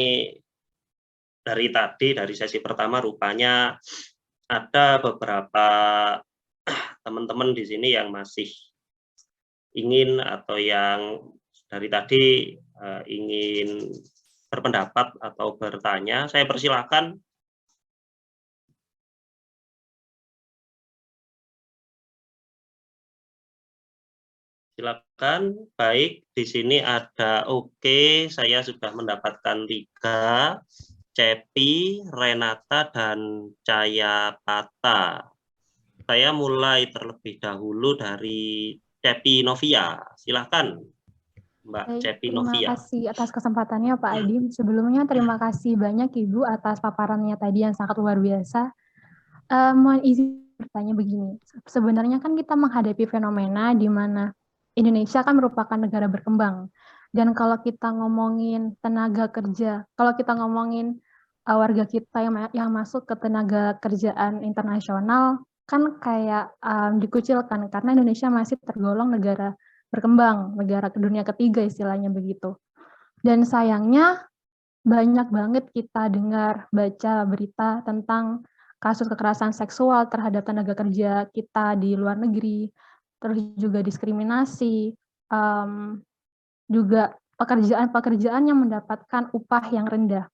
dari sesi pertama rupanya ada beberapa teman-teman di sini yang masih ingin atau yang dari tadi ingin berpendapat atau bertanya. Saya persilakan. Silakan. Baik, di sini ada oke, saya sudah mendapatkan 3, Cepi, Renata, dan Cayapata. Saya mulai terlebih dahulu dari Cepi Novia. Silakan, Mbak Baik, Cepi terima Novia. kasih atas kesempatannya Pak Adi. Sebelumnya terima kasih banyak Ibu atas paparannya tadi yang sangat luar biasa. Mohon izin bertanya begini, sebenarnya kan kita menghadapi fenomena di mana Indonesia kan merupakan negara berkembang. Dan kalau kita ngomongin tenaga kerja, kalau kita ngomongin warga kita yang masuk ke tenaga kerjaan internasional, kan kayak dikucilkan karena Indonesia masih tergolong negara berkembang, negara dunia ketiga istilahnya begitu. Dan sayangnya banyak banget kita dengar, baca berita tentang kasus kekerasan seksual terhadap tenaga kerja kita di luar negeri, terus juga diskriminasi, juga pekerjaan-pekerjaan yang mendapatkan upah yang rendah.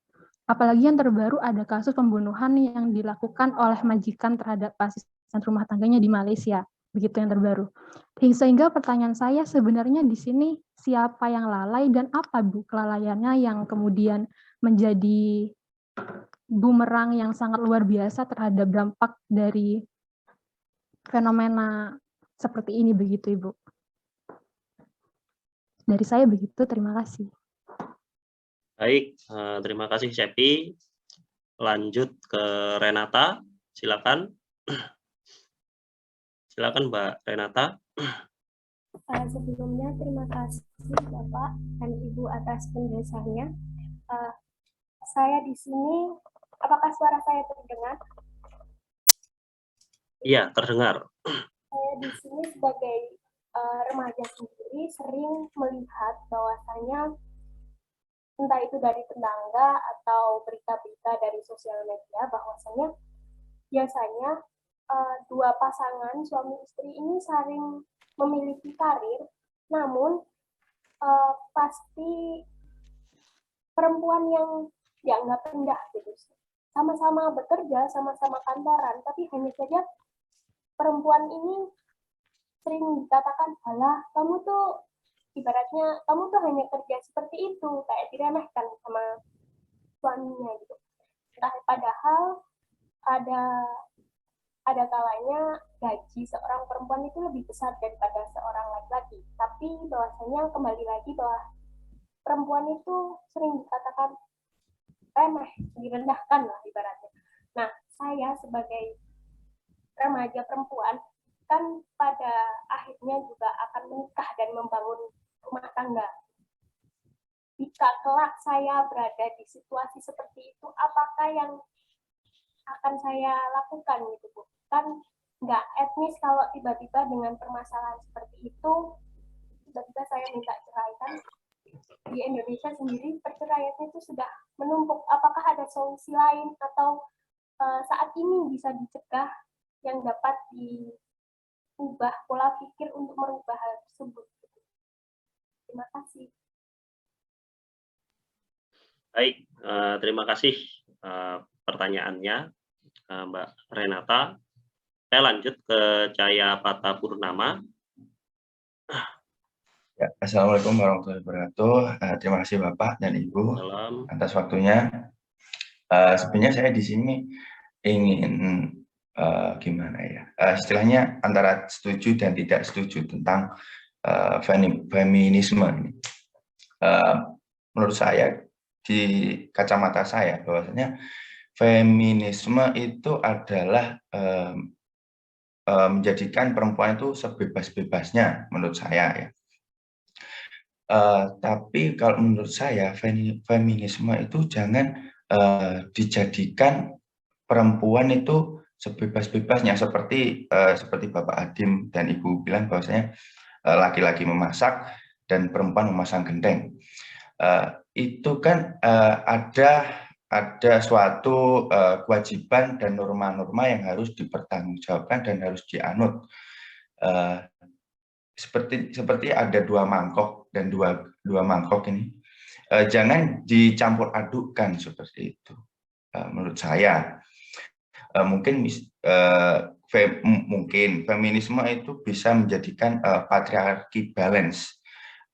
Apalagi yang terbaru ada kasus pembunuhan yang dilakukan oleh majikan terhadap asisten rumah tangganya di Malaysia. Begitu yang terbaru. Sehingga pertanyaan saya sebenarnya di sini siapa yang lalai dan apa Bu kelalaiannya yang kemudian menjadi bumerang yang sangat luar biasa terhadap dampak dari fenomena seperti ini begitu Ibu. Dari saya begitu, terima kasih. Baik, terima kasih Cepi. Lanjut ke Renata, silakan. Silakan Mbak Renata. Sebelumnya terima kasih Bapak dan Ibu atas penjelasannya. Saya di sini, apakah suara saya terdengar? Iya, terdengar. Saya di sini sebagai remaja sendiri sering melihat bahwasanya entah itu dari tetangga atau berita-berita dari sosial media bahwasanya biasanya dua pasangan suami istri ini saling memiliki karir, namun pasti perempuan yang dianggap rendah gitu. Sama-sama bekerja, sama-sama kantoran, tapi hanya saja perempuan ini sering dikatakan, alah kamu tuh ibaratnya kamu tuh hanya kerja seperti itu, kayak diremehkan sama suaminya gitu. Padahal ada kalanya gaji seorang perempuan itu lebih besar daripada seorang laki-laki. Tapi bahwasanya kembali lagi bahwa perempuan itu sering dikatakan remeh, direndahkan lah ibaratnya. Nah, saya sebagai remaja perempuan kan pada akhirnya juga akan menikah dan membangun rumah tangga. Jika kelak saya berada di situasi seperti itu, apakah yang akan saya lakukan gitu Bu? Kan nggak etnis kalau tiba-tiba dengan permasalahan seperti itu, tiba-tiba saya minta cerai kan. Di Indonesia sendiri perceraian itu sudah menumpuk. Apakah ada solusi lain atau saat ini bisa dicegah yang dapat diubah pola pikir untuk merubah hal tersebut? Terima kasih. Baik, terima kasih pertanyaannya Mbak Renata. Saya lanjut ke Cayapata Purnama. Ya, Assalamualaikum warahmatullahi wabarakatuh. Terima kasih Bapak dan Ibu Salam. atas waktunya. Sebenarnya saya di sini ingin gimana ya, istilahnya antara setuju dan tidak setuju tentang feminisme ini. Menurut saya, di kacamata saya, bahwasanya feminisme itu adalah menjadikan perempuan itu sebebas-bebasnya, menurut saya ya. Tapi kalau menurut saya feminisme itu jangan dijadikan perempuan itu sebebas-bebasnya seperti Bapak Adim dan Ibu bilang bahwasanya laki-laki memasak dan perempuan memasang genteng. Itu kan ada suatu kewajiban dan norma-norma yang harus dipertanggungjawabkan dan harus dianut. Seperti ada dua mangkok dan dua mangkok ini jangan dicampur adukkan seperti itu. Menurut saya mungkin mungkin feminisme itu bisa menjadikan patriarki balance,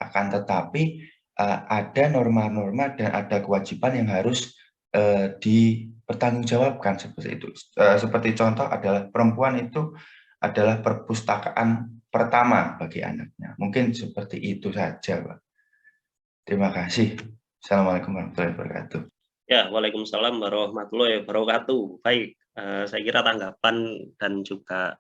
akan tetapi ada norma-norma dan ada kewajiban yang harus dipertanggungjawabkan seperti itu. Seperti contoh adalah perempuan itu adalah perpustakaan pertama bagi anaknya. Mungkin seperti itu saja, Pak. Terima kasih. Assalamualaikum warahmatullahi wabarakatuh. Ya, waalaikumsalam warahmatullahi wabarakatuh. Baik, saya kira tanggapan dan juga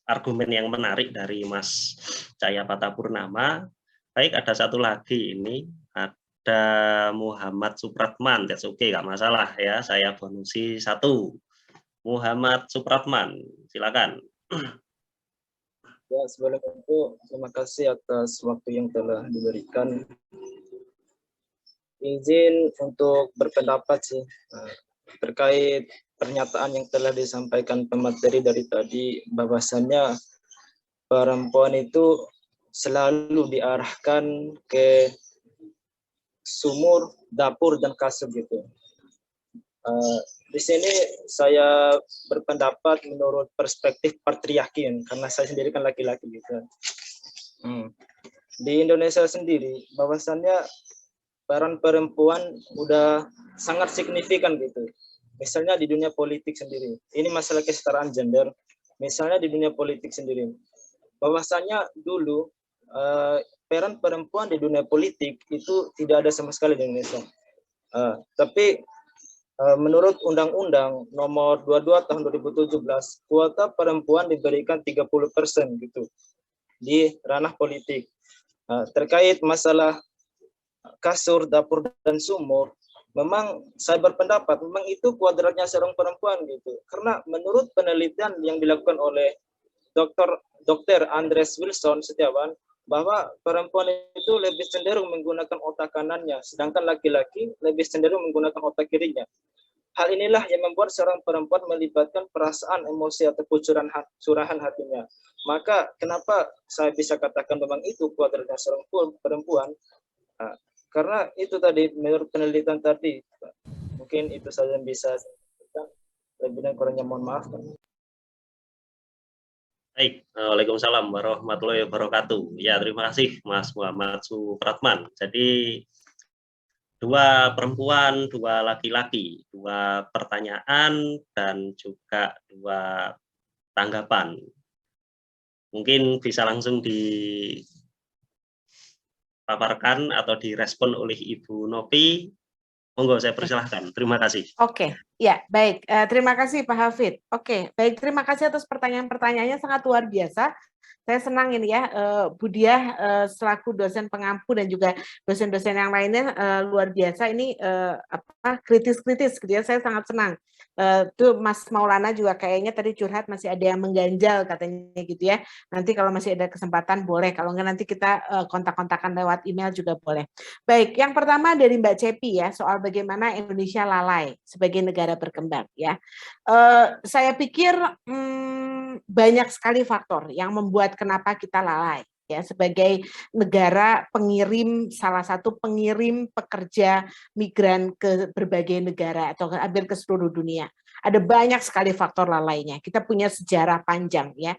argumen yang menarik dari Mas Cahya Patapurnama. Baik, ada satu lagi ini, ada Muhammad Supratman. That's okay, nggak masalah ya. Saya bonusi 1. Muhammad Supratman, silakan. Ya, sebelum itu terima kasih atas waktu yang telah diberikan. Izin untuk berpendapat sih terkait pernyataan yang telah disampaikan pemateri dari tadi, bahwasannya perempuan itu selalu diarahkan ke sumur, dapur, dan kasur gitu. Di sini saya berpendapat menurut perspektif patriarki, karena saya sendiri kan laki-laki gitu. Di Indonesia sendiri, bahwasannya peran perempuan udah sangat signifikan gitu. Misalnya di dunia politik sendiri, ini masalah kesetaraan gender. Misalnya di dunia politik sendiri, bahwasannya dulu peran perempuan di dunia politik itu tidak ada sama sekali di Indonesia. Tapi menurut Undang-Undang Nomor 22 Tahun 2017, kuota perempuan diberikan 30% gitu di ranah politik. Terkait masalah kasur, dapur, dan sumur, memang saya berpendapat memang itu kuadratnya seorang perempuan gitu. Karena menurut penelitian yang dilakukan oleh Dr. Andres Wilson Setiawan, bahwa perempuan itu lebih cenderung menggunakan otak kanannya, sedangkan laki-laki lebih cenderung menggunakan otak kirinya. Hal inilah yang membuat seorang perempuan melibatkan perasaan, emosi, atau curahan hatinya. Maka kenapa saya bisa katakan memang itu kuadratnya seorang perempuan? Karena itu tadi, menurut penelitian tadi. Mungkin itu saja yang bisa saya sampaikan. Lebih dan kurangnya mohon maaf. Baik, waalaikumsalam warahmatullahi wabarakatuh. Ya, terima kasih Mas Muhammad Supratman. Jadi 2 perempuan, 2 laki-laki, 2 pertanyaan dan juga 2 tanggapan. Mungkin bisa langsung dipaparkan atau direspon oleh Ibu Novi. Monggo, saya persilahkan. Terima kasih. Oke, ya baik. Terima kasih Pak Hafid. Oke, baik. Terima kasih atas pertanyaan-pertanyaannya, sangat luar biasa. Saya senang ini ya, Bu Diah selaku dosen pengampu dan juga dosen-dosen yang lainnya luar biasa ini kritis-kritis gitu ya. Saya sangat senang. Tuh Mas Maulana juga kayaknya tadi curhat masih ada yang mengganjal katanya gitu ya. Nanti kalau masih ada kesempatan boleh, kalau enggak nanti kita kontak-kontakan lewat email juga boleh. Baik, yang pertama dari Mbak Cepi ya, soal bagaimana Indonesia lalai sebagai negara berkembang ya. Saya pikir banyak sekali faktor yang membuat kenapa kita lalai ya sebagai negara pengirim, salah satu pengirim pekerja migran ke berbagai negara atau hampir ke seluruh dunia. Ada banyak sekali faktor lalainya. Kita punya sejarah panjang ya.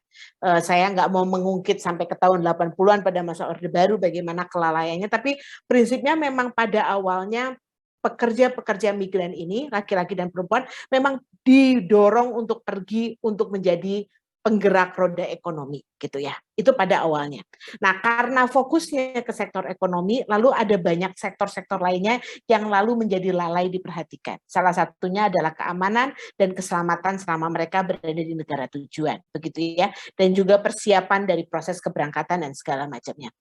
Saya nggak mau mengungkit sampai ke tahun 80-an pada masa Orde Baru bagaimana kelalaiannya, tapi prinsipnya memang pada awalnya pekerja-pekerja migran ini, laki-laki dan perempuan, memang didorong untuk pergi untuk menjadi penggerak roda ekonomi gitu ya. Itu pada awalnya. Nah, karena fokusnya ke sektor ekonomi, lalu ada banyak sektor-sektor lainnya yang lalu menjadi lalai diperhatikan. Salah satunya adalah keamanan dan keselamatan selama mereka berada di negara tujuan, begitu ya. Dan juga persiapan dari proses keberangkatan dan segala macamnya.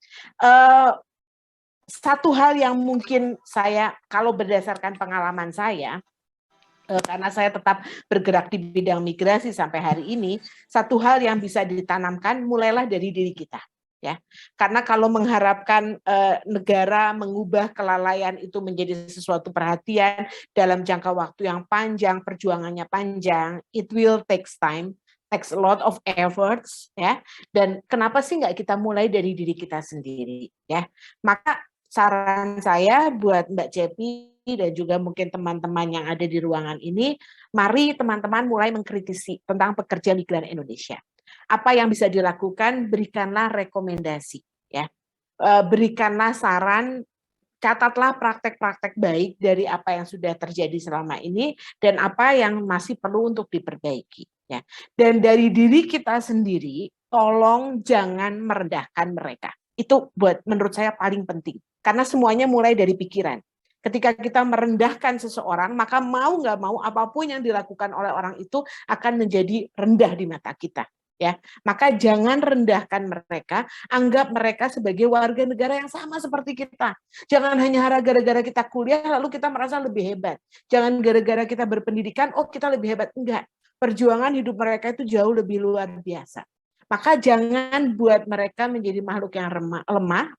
Satu hal yang mungkin saya, kalau berdasarkan pengalaman saya, karena saya tetap bergerak di bidang migrasi sampai hari ini, satu hal yang bisa ditanamkan mulailah dari diri kita. Ya, karena kalau mengharapkan negara mengubah kelalaian itu menjadi sesuatu perhatian dalam jangka waktu yang panjang, perjuangannya panjang, it will takes time, takes a lot of efforts, ya. Dan kenapa sih nggak kita mulai dari diri kita sendiri, ya? Maka saran saya buat Mbak Cepi dan juga mungkin teman-teman yang ada di ruangan ini, mari teman-teman mulai mengkritisi tentang pekerja migran Indonesia. Apa yang bisa dilakukan, berikanlah rekomendasi, ya. Berikanlah saran, catatlah praktek-praktek baik dari apa yang sudah terjadi selama ini dan apa yang masih perlu untuk diperbaiki, ya. Dan dari diri kita sendiri, tolong jangan merendahkan mereka. Itu menurut saya paling penting, karena semuanya mulai dari pikiran. Ketika kita merendahkan seseorang, maka mau nggak mau apapun yang dilakukan oleh orang itu akan menjadi rendah di mata kita. Ya, maka jangan rendahkan mereka, anggap mereka sebagai warga negara yang sama seperti kita. Jangan hanya gara-gara kita kuliah lalu kita merasa lebih hebat. Jangan gara-gara kita berpendidikan, oh kita lebih hebat. Enggak, perjuangan hidup mereka itu jauh lebih luar biasa. Maka jangan buat mereka menjadi makhluk yang lemah,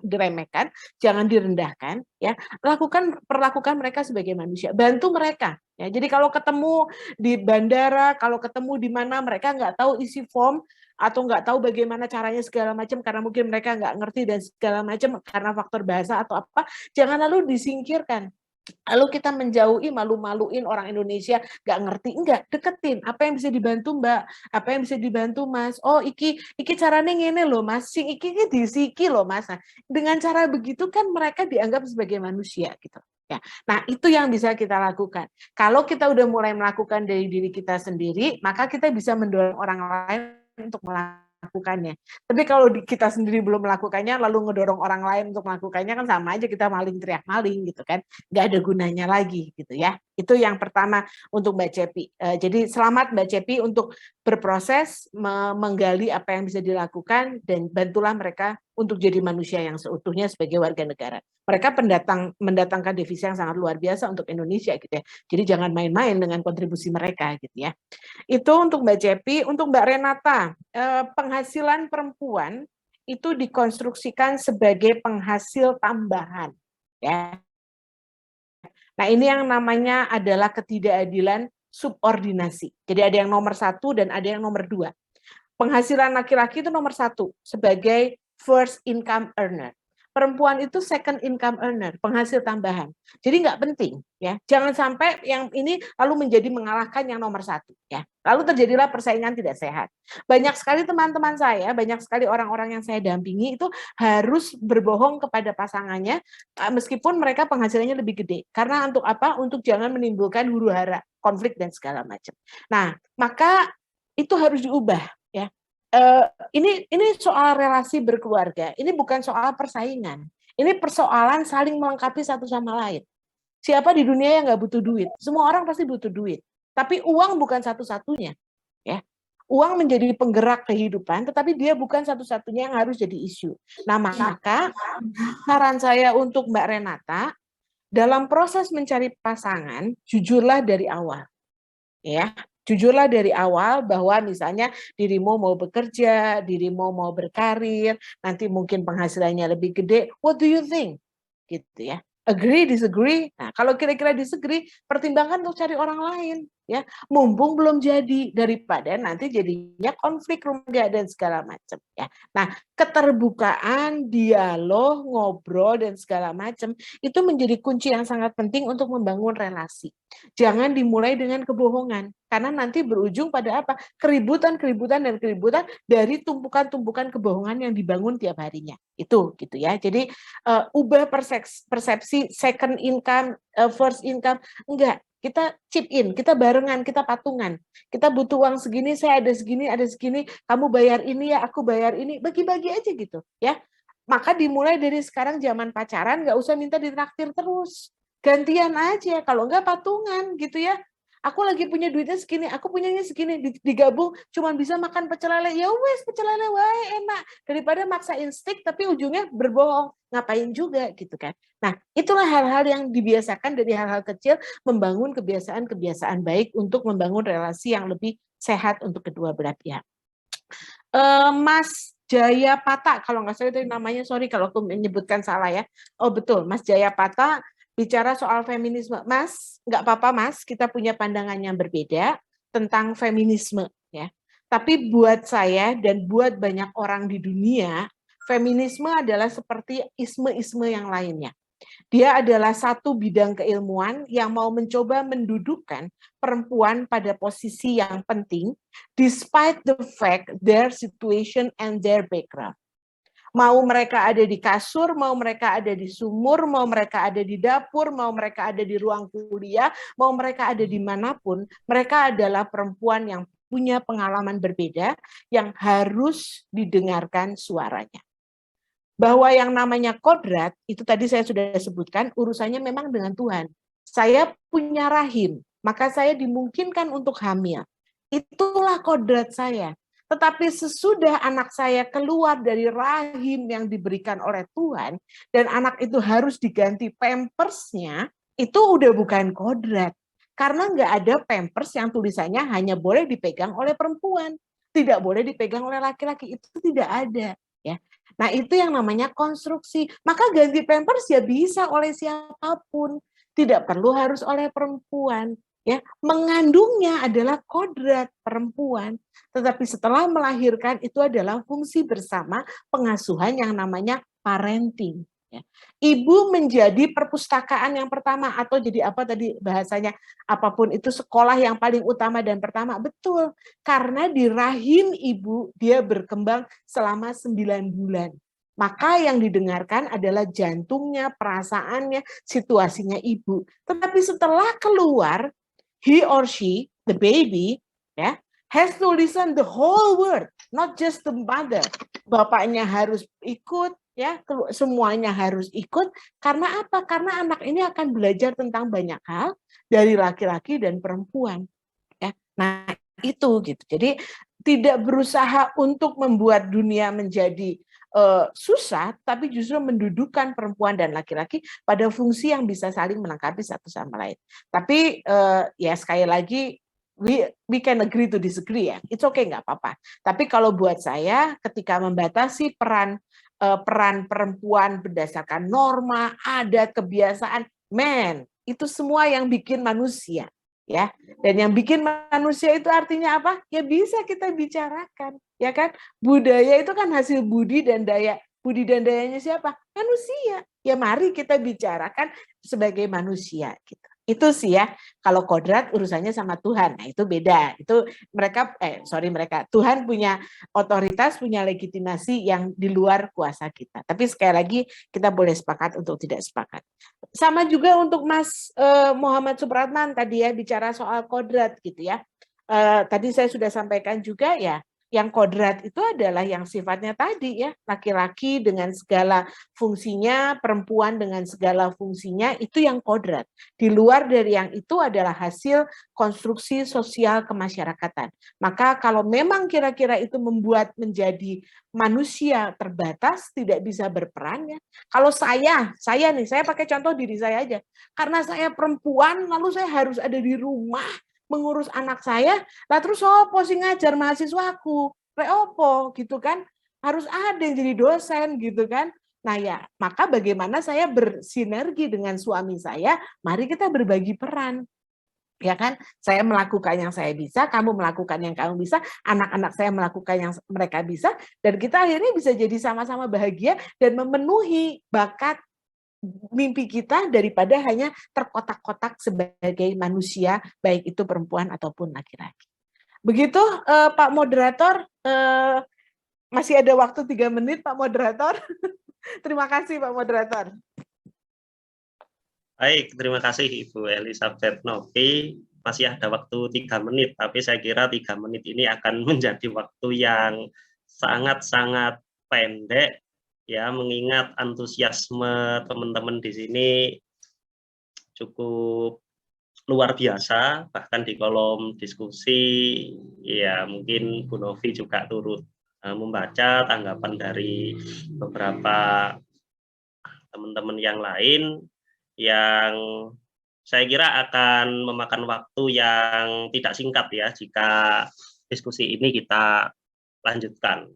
diremehkan, jangan direndahkan, ya. Perlakukan mereka sebagai manusia, bantu mereka. Ya, jadi kalau ketemu di bandara, kalau ketemu di mana mereka nggak tahu isi form atau nggak tahu bagaimana caranya segala macam karena mungkin mereka nggak ngerti dan segala macam karena faktor bahasa atau apa, jangan lalu disingkirkan. Lalu kita menjauhi, malu-maluin orang Indonesia nggak ngerti, enggak, deketin. Apa yang bisa dibantu Mbak? Apa yang bisa dibantu Mas? Oh iki caranya ngene loh Mas, sing iki disiki loh Mas. Nah, dengan cara begitu kan mereka dianggap sebagai manusia gitu. Ya. Nah itu yang bisa kita lakukan. Kalau kita udah mulai melakukan dari diri kita sendiri, maka kita bisa mendorong orang lain untuk melakukannya. Tapi kalau kita sendiri belum melakukannya, lalu ngedorong orang lain untuk melakukannya kan sama aja kita maling teriak maling gitu kan, nggak ada gunanya lagi gitu ya. Itu yang pertama untuk Mbak Cepi. Jadi selamat Mbak Cepi untuk berproses menggali apa yang bisa dilakukan dan bantulah mereka untuk jadi manusia yang seutuhnya sebagai warga negara. Mereka mendatangkan devisa yang sangat luar biasa untuk Indonesia gitu ya. Jadi jangan main-main dengan kontribusi mereka gitu ya. Itu untuk Mbak Cepi. Untuk Mbak Renata, penghasilan perempuan itu dikonstruksikan sebagai penghasil tambahan, ya. Nah ini yang namanya adalah ketidakadilan subordinasi. Jadi ada yang nomor 1 dan ada yang nomor 2. Penghasilan laki-laki itu nomor 1 sebagai first income earner. Perempuan itu second income earner, penghasil tambahan. Jadi nggak penting, ya. Jangan sampai yang ini lalu menjadi mengalahkan yang nomor 1, ya. Lalu terjadilah persaingan tidak sehat. Banyak sekali teman-teman saya, banyak sekali orang-orang yang saya dampingi itu harus berbohong kepada pasangannya, meskipun mereka penghasilannya lebih gede. Karena untuk apa? Untuk jangan menimbulkan huru-hara, konflik dan segala macam. Nah, maka itu harus diubah, ya. Ini soal relasi berkeluarga, ini bukan soal persaingan, ini persoalan saling melengkapi satu sama lain. Siapa di dunia yang nggak butuh duit? Semua orang pasti butuh duit, tapi uang bukan satu-satunya, ya. Uang menjadi penggerak kehidupan, tetapi dia bukan satu-satunya yang harus jadi isu. Nah, maka saran saya untuk Mbak Renata, dalam proses mencari pasangan, jujurlah dari awal, ya. Jujurlah dari awal bahwa misalnya dirimu mau bekerja, dirimu mau berkarir, nanti mungkin penghasilannya lebih gede. What do you think? Gitu ya. Agree, disagree. Nah, kalau kira-kira disagree, pertimbangkan untuk cari orang lain, ya. Mumpung belum jadi, daripada nanti jadinya konflik rumah tangga dan segala macam, ya. Nah, keterbukaan, dialog, ngobrol dan segala macam itu menjadi kunci yang sangat penting untuk membangun relasi. Jangan dimulai dengan kebohongan, karena nanti berujung pada apa? Keributan dari tumpukan-tumpukan kebohongan yang dibangun tiap harinya. Itu gitu ya. Jadi ubah persepsi second income, first income, enggak. Kita chip in, kita barengan, kita patungan. Kita butuh uang segini, saya ada segini, kamu bayar ini ya, aku bayar ini, bagi-bagi aja gitu ya. Maka dimulai dari sekarang zaman pacaran, nggak usah minta ditraktir terus. Gantian aja, kalau enggak patungan gitu ya. Aku lagi punya duitnya segini, aku punyanya segini, digabung cuma bisa makan pecel lele. Ya wes, pecel lele wae enak daripada maksain steak tapi ujungnya berbohong. Ngapain juga gitu kan. Nah, itulah hal-hal yang dibiasakan dari hal-hal kecil membangun kebiasaan-kebiasaan baik untuk membangun relasi yang lebih sehat untuk kedua belah pihak. Mas Jaya Pata, kalau nggak salah itu namanya, sorry kalau aku menyebutkan salah ya. Oh betul, Mas Jaya Pata bicara soal feminisme. Mas, nggak apa-apa Mas, kita punya pandangan yang berbeda tentang feminisme ya. Tapi buat saya dan buat banyak orang di dunia, feminisme adalah seperti isme-isme yang lainnya. Dia adalah satu bidang keilmuan yang mau mencoba mendudukkan perempuan pada posisi yang penting, despite the fact their situation and their background. Mau mereka ada di kasur, mau mereka ada di sumur, mau mereka ada di dapur, mau mereka ada di ruang kuliah, mau mereka ada dimanapun, mereka adalah perempuan yang punya pengalaman berbeda yang harus didengarkan suaranya. Bahwa yang namanya kodrat, itu tadi saya sudah sebutkan, urusannya memang dengan Tuhan. Saya punya rahim, maka saya dimungkinkan untuk hamil. Itulah kodrat saya. Tetapi sesudah anak saya keluar dari rahim yang diberikan oleh Tuhan, dan anak itu harus diganti pampersnya, itu udah bukan kodrat. Karena nggak ada pampers yang tulisannya hanya boleh dipegang oleh perempuan, tidak boleh dipegang oleh laki-laki, itu tidak ada. Ya. Nah itu yang namanya konstruksi. Maka ganti pampers ya bisa oleh siapapun, tidak perlu harus oleh perempuan. Ya, mengandungnya adalah kodrat perempuan, tetapi setelah melahirkan itu adalah fungsi bersama pengasuhan yang namanya parenting. Ya. Ibu menjadi perpustakaan yang pertama, atau jadi apa tadi bahasanya, apapun itu sekolah yang paling utama dan pertama, betul. Karena di rahim ibu dia berkembang selama 9 bulan. Maka yang didengarkan adalah jantungnya, perasaannya, situasinya ibu. Tetapi setelah keluar, he or she, the baby, ya, has to listen the whole word, not just the mother. Bapaknya harus ikut, ya, semuanya harus ikut. Karena apa? Karena anak ini akan belajar tentang banyak hal dari laki-laki dan perempuan. Ya, nah itu gitu. Jadi tidak berusaha untuk membuat dunia menjadi susah, tapi justru mendudukkan perempuan dan laki-laki pada fungsi yang bisa saling melengkapi satu sama lain. Tapi ya sekali lagi we can agree to disagree ya, it's okay, nggak apa-apa. Tapi kalau buat saya ketika membatasi peran perempuan berdasarkan norma, adat, kebiasaan, itu semua yang bikin manusia. Ya, dan yang bikin manusia itu artinya apa? Ya bisa kita bicarakan, ya kan? Budaya itu kan hasil budi dan daya. Budi dan dayanya siapa? Manusia. Ya mari kita bicarakan sebagai manusia gitu. Itu sih ya, kalau kodrat urusannya sama Tuhan. Nah, itu beda. Itu mereka Tuhan punya otoritas, punya legitimasi yang di luar kuasa kita. Tapi sekali lagi kita boleh sepakat untuk tidak sepakat. Sama juga untuk Mas Muhammad Supratman tadi ya bicara soal kodrat gitu ya. Tadi saya sudah sampaikan juga ya, yang kodrat itu adalah yang sifatnya tadi ya, laki-laki dengan segala fungsinya, perempuan dengan segala fungsinya, itu yang kodrat. Di luar dari yang itu adalah hasil konstruksi sosial kemasyarakatan. Maka kalau memang kira-kira itu membuat menjadi manusia terbatas, tidak bisa berperan ya. Kalau saya pakai contoh diri saya aja. Karena saya perempuan, lalu saya harus ada di rumah, mengurus anak saya, lah terus opo sing ngajar mahasiswaku, opo gitu kan, harus ada yang jadi dosen gitu kan. Nah ya, maka bagaimana saya bersinergi dengan suami saya, mari kita berbagi peran. Ya kan, saya melakukan yang saya bisa, kamu melakukan yang kamu bisa, anak-anak saya melakukan yang mereka bisa, dan kita akhirnya bisa jadi sama-sama bahagia dan memenuhi bakat mimpi kita daripada hanya terkotak-kotak sebagai manusia, baik itu perempuan ataupun laki-laki. Begitu Pak Moderator, masih ada waktu 3 menit Pak Moderator. Terima kasih Pak Moderator. Baik, terima kasih Ibu Elizabeth Novi. Masih ada waktu 3 menit, tapi saya kira 3 menit ini akan menjadi waktu yang sangat-sangat pendek, ya, mengingat antusiasme teman-teman di sini cukup luar biasa, bahkan di kolom diskusi, ya mungkin Bu Novi juga turut membaca tanggapan dari beberapa teman-teman yang lain, yang saya kira akan memakan waktu yang tidak singkat ya jika diskusi ini kita lanjutkan.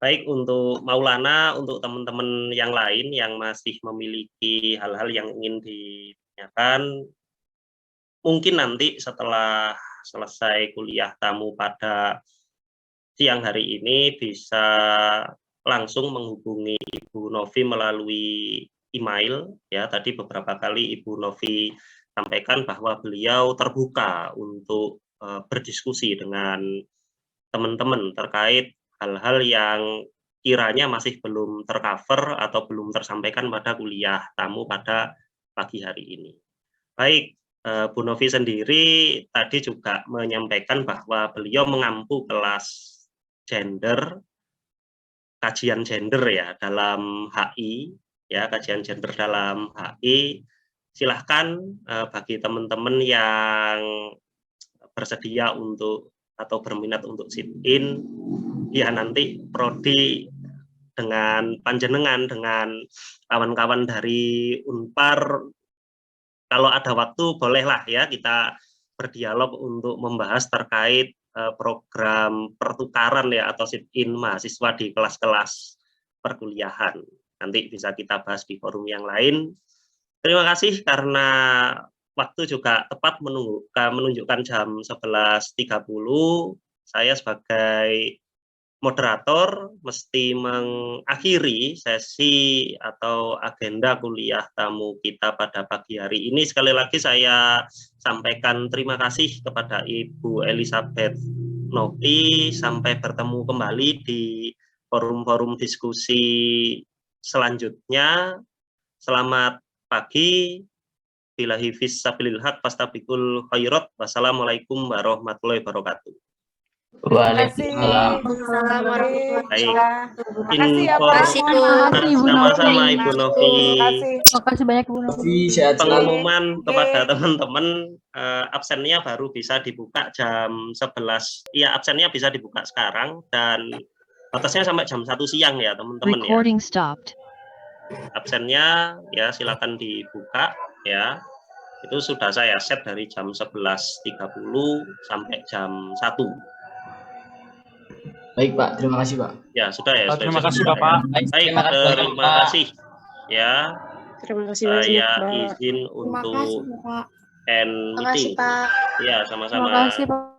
Baik untuk Maulana, untuk teman-teman yang lain yang masih memiliki hal-hal yang ingin ditanyakan, mungkin nanti setelah selesai kuliah kamu pada siang hari ini bisa langsung menghubungi Ibu Novi melalui email ya. Tadi beberapa kali Ibu Novi sampaikan bahwa beliau terbuka untuk berdiskusi dengan teman-teman terkait hal-hal yang kiranya masih belum tercover atau belum tersampaikan pada kuliah tamu pada pagi hari ini. Baik, Bu Novi sendiri tadi juga menyampaikan bahwa beliau mengampu kelas gender, kajian gender ya dalam HI, ya kajian gender dalam HI. Silahkan bagi teman-teman yang bersedia untuk atau berminat untuk sit-in, ya nanti prodi dengan panjenengan, dengan kawan-kawan dari Unpar, kalau ada waktu bolehlah ya kita berdialog untuk membahas terkait program pertukaran ya atau sit-in mahasiswa di kelas-kelas perkuliahan. Nanti bisa kita bahas di forum yang lain. Terima kasih karena waktu juga tepat menunjukkan jam 11.30. Saya sebagai moderator mesti mengakhiri sesi atau agenda kuliah tamu kita pada pagi hari ini. Sekali lagi saya sampaikan terima kasih kepada Ibu Elizabeth Novi. Sampai bertemu kembali di forum-forum diskusi selanjutnya. Selamat pagi. Billahi fisabilil haq fastabiqul khairat. Wassalamualaikum warahmatullahi wabarakatuh. Waalaikumsalam. Baik, Makasih ya, Pak. sama-sama Ibu Novi. Makasih banyak Bu Novi. Sehat selalu. Pengumuman kepada teman-teman, absennya baru bisa dibuka jam 11. Iya, absennya bisa dibuka sekarang dan batasnya sampai jam 1 siang ya teman-teman ya. Absennya ya silakan dibuka ya. Itu sudah saya set dari jam 11.30 sampai jam 1. Baik Pak, terima kasih Pak. Ya sudah ya. Terima kasih Bapak. Baik, terima kasih ya. Terima kasih Saya banyak, Pak. izin untuk end Terima kasih, meeting. Pak. Ya, sama-sama. Terima kasih Pak.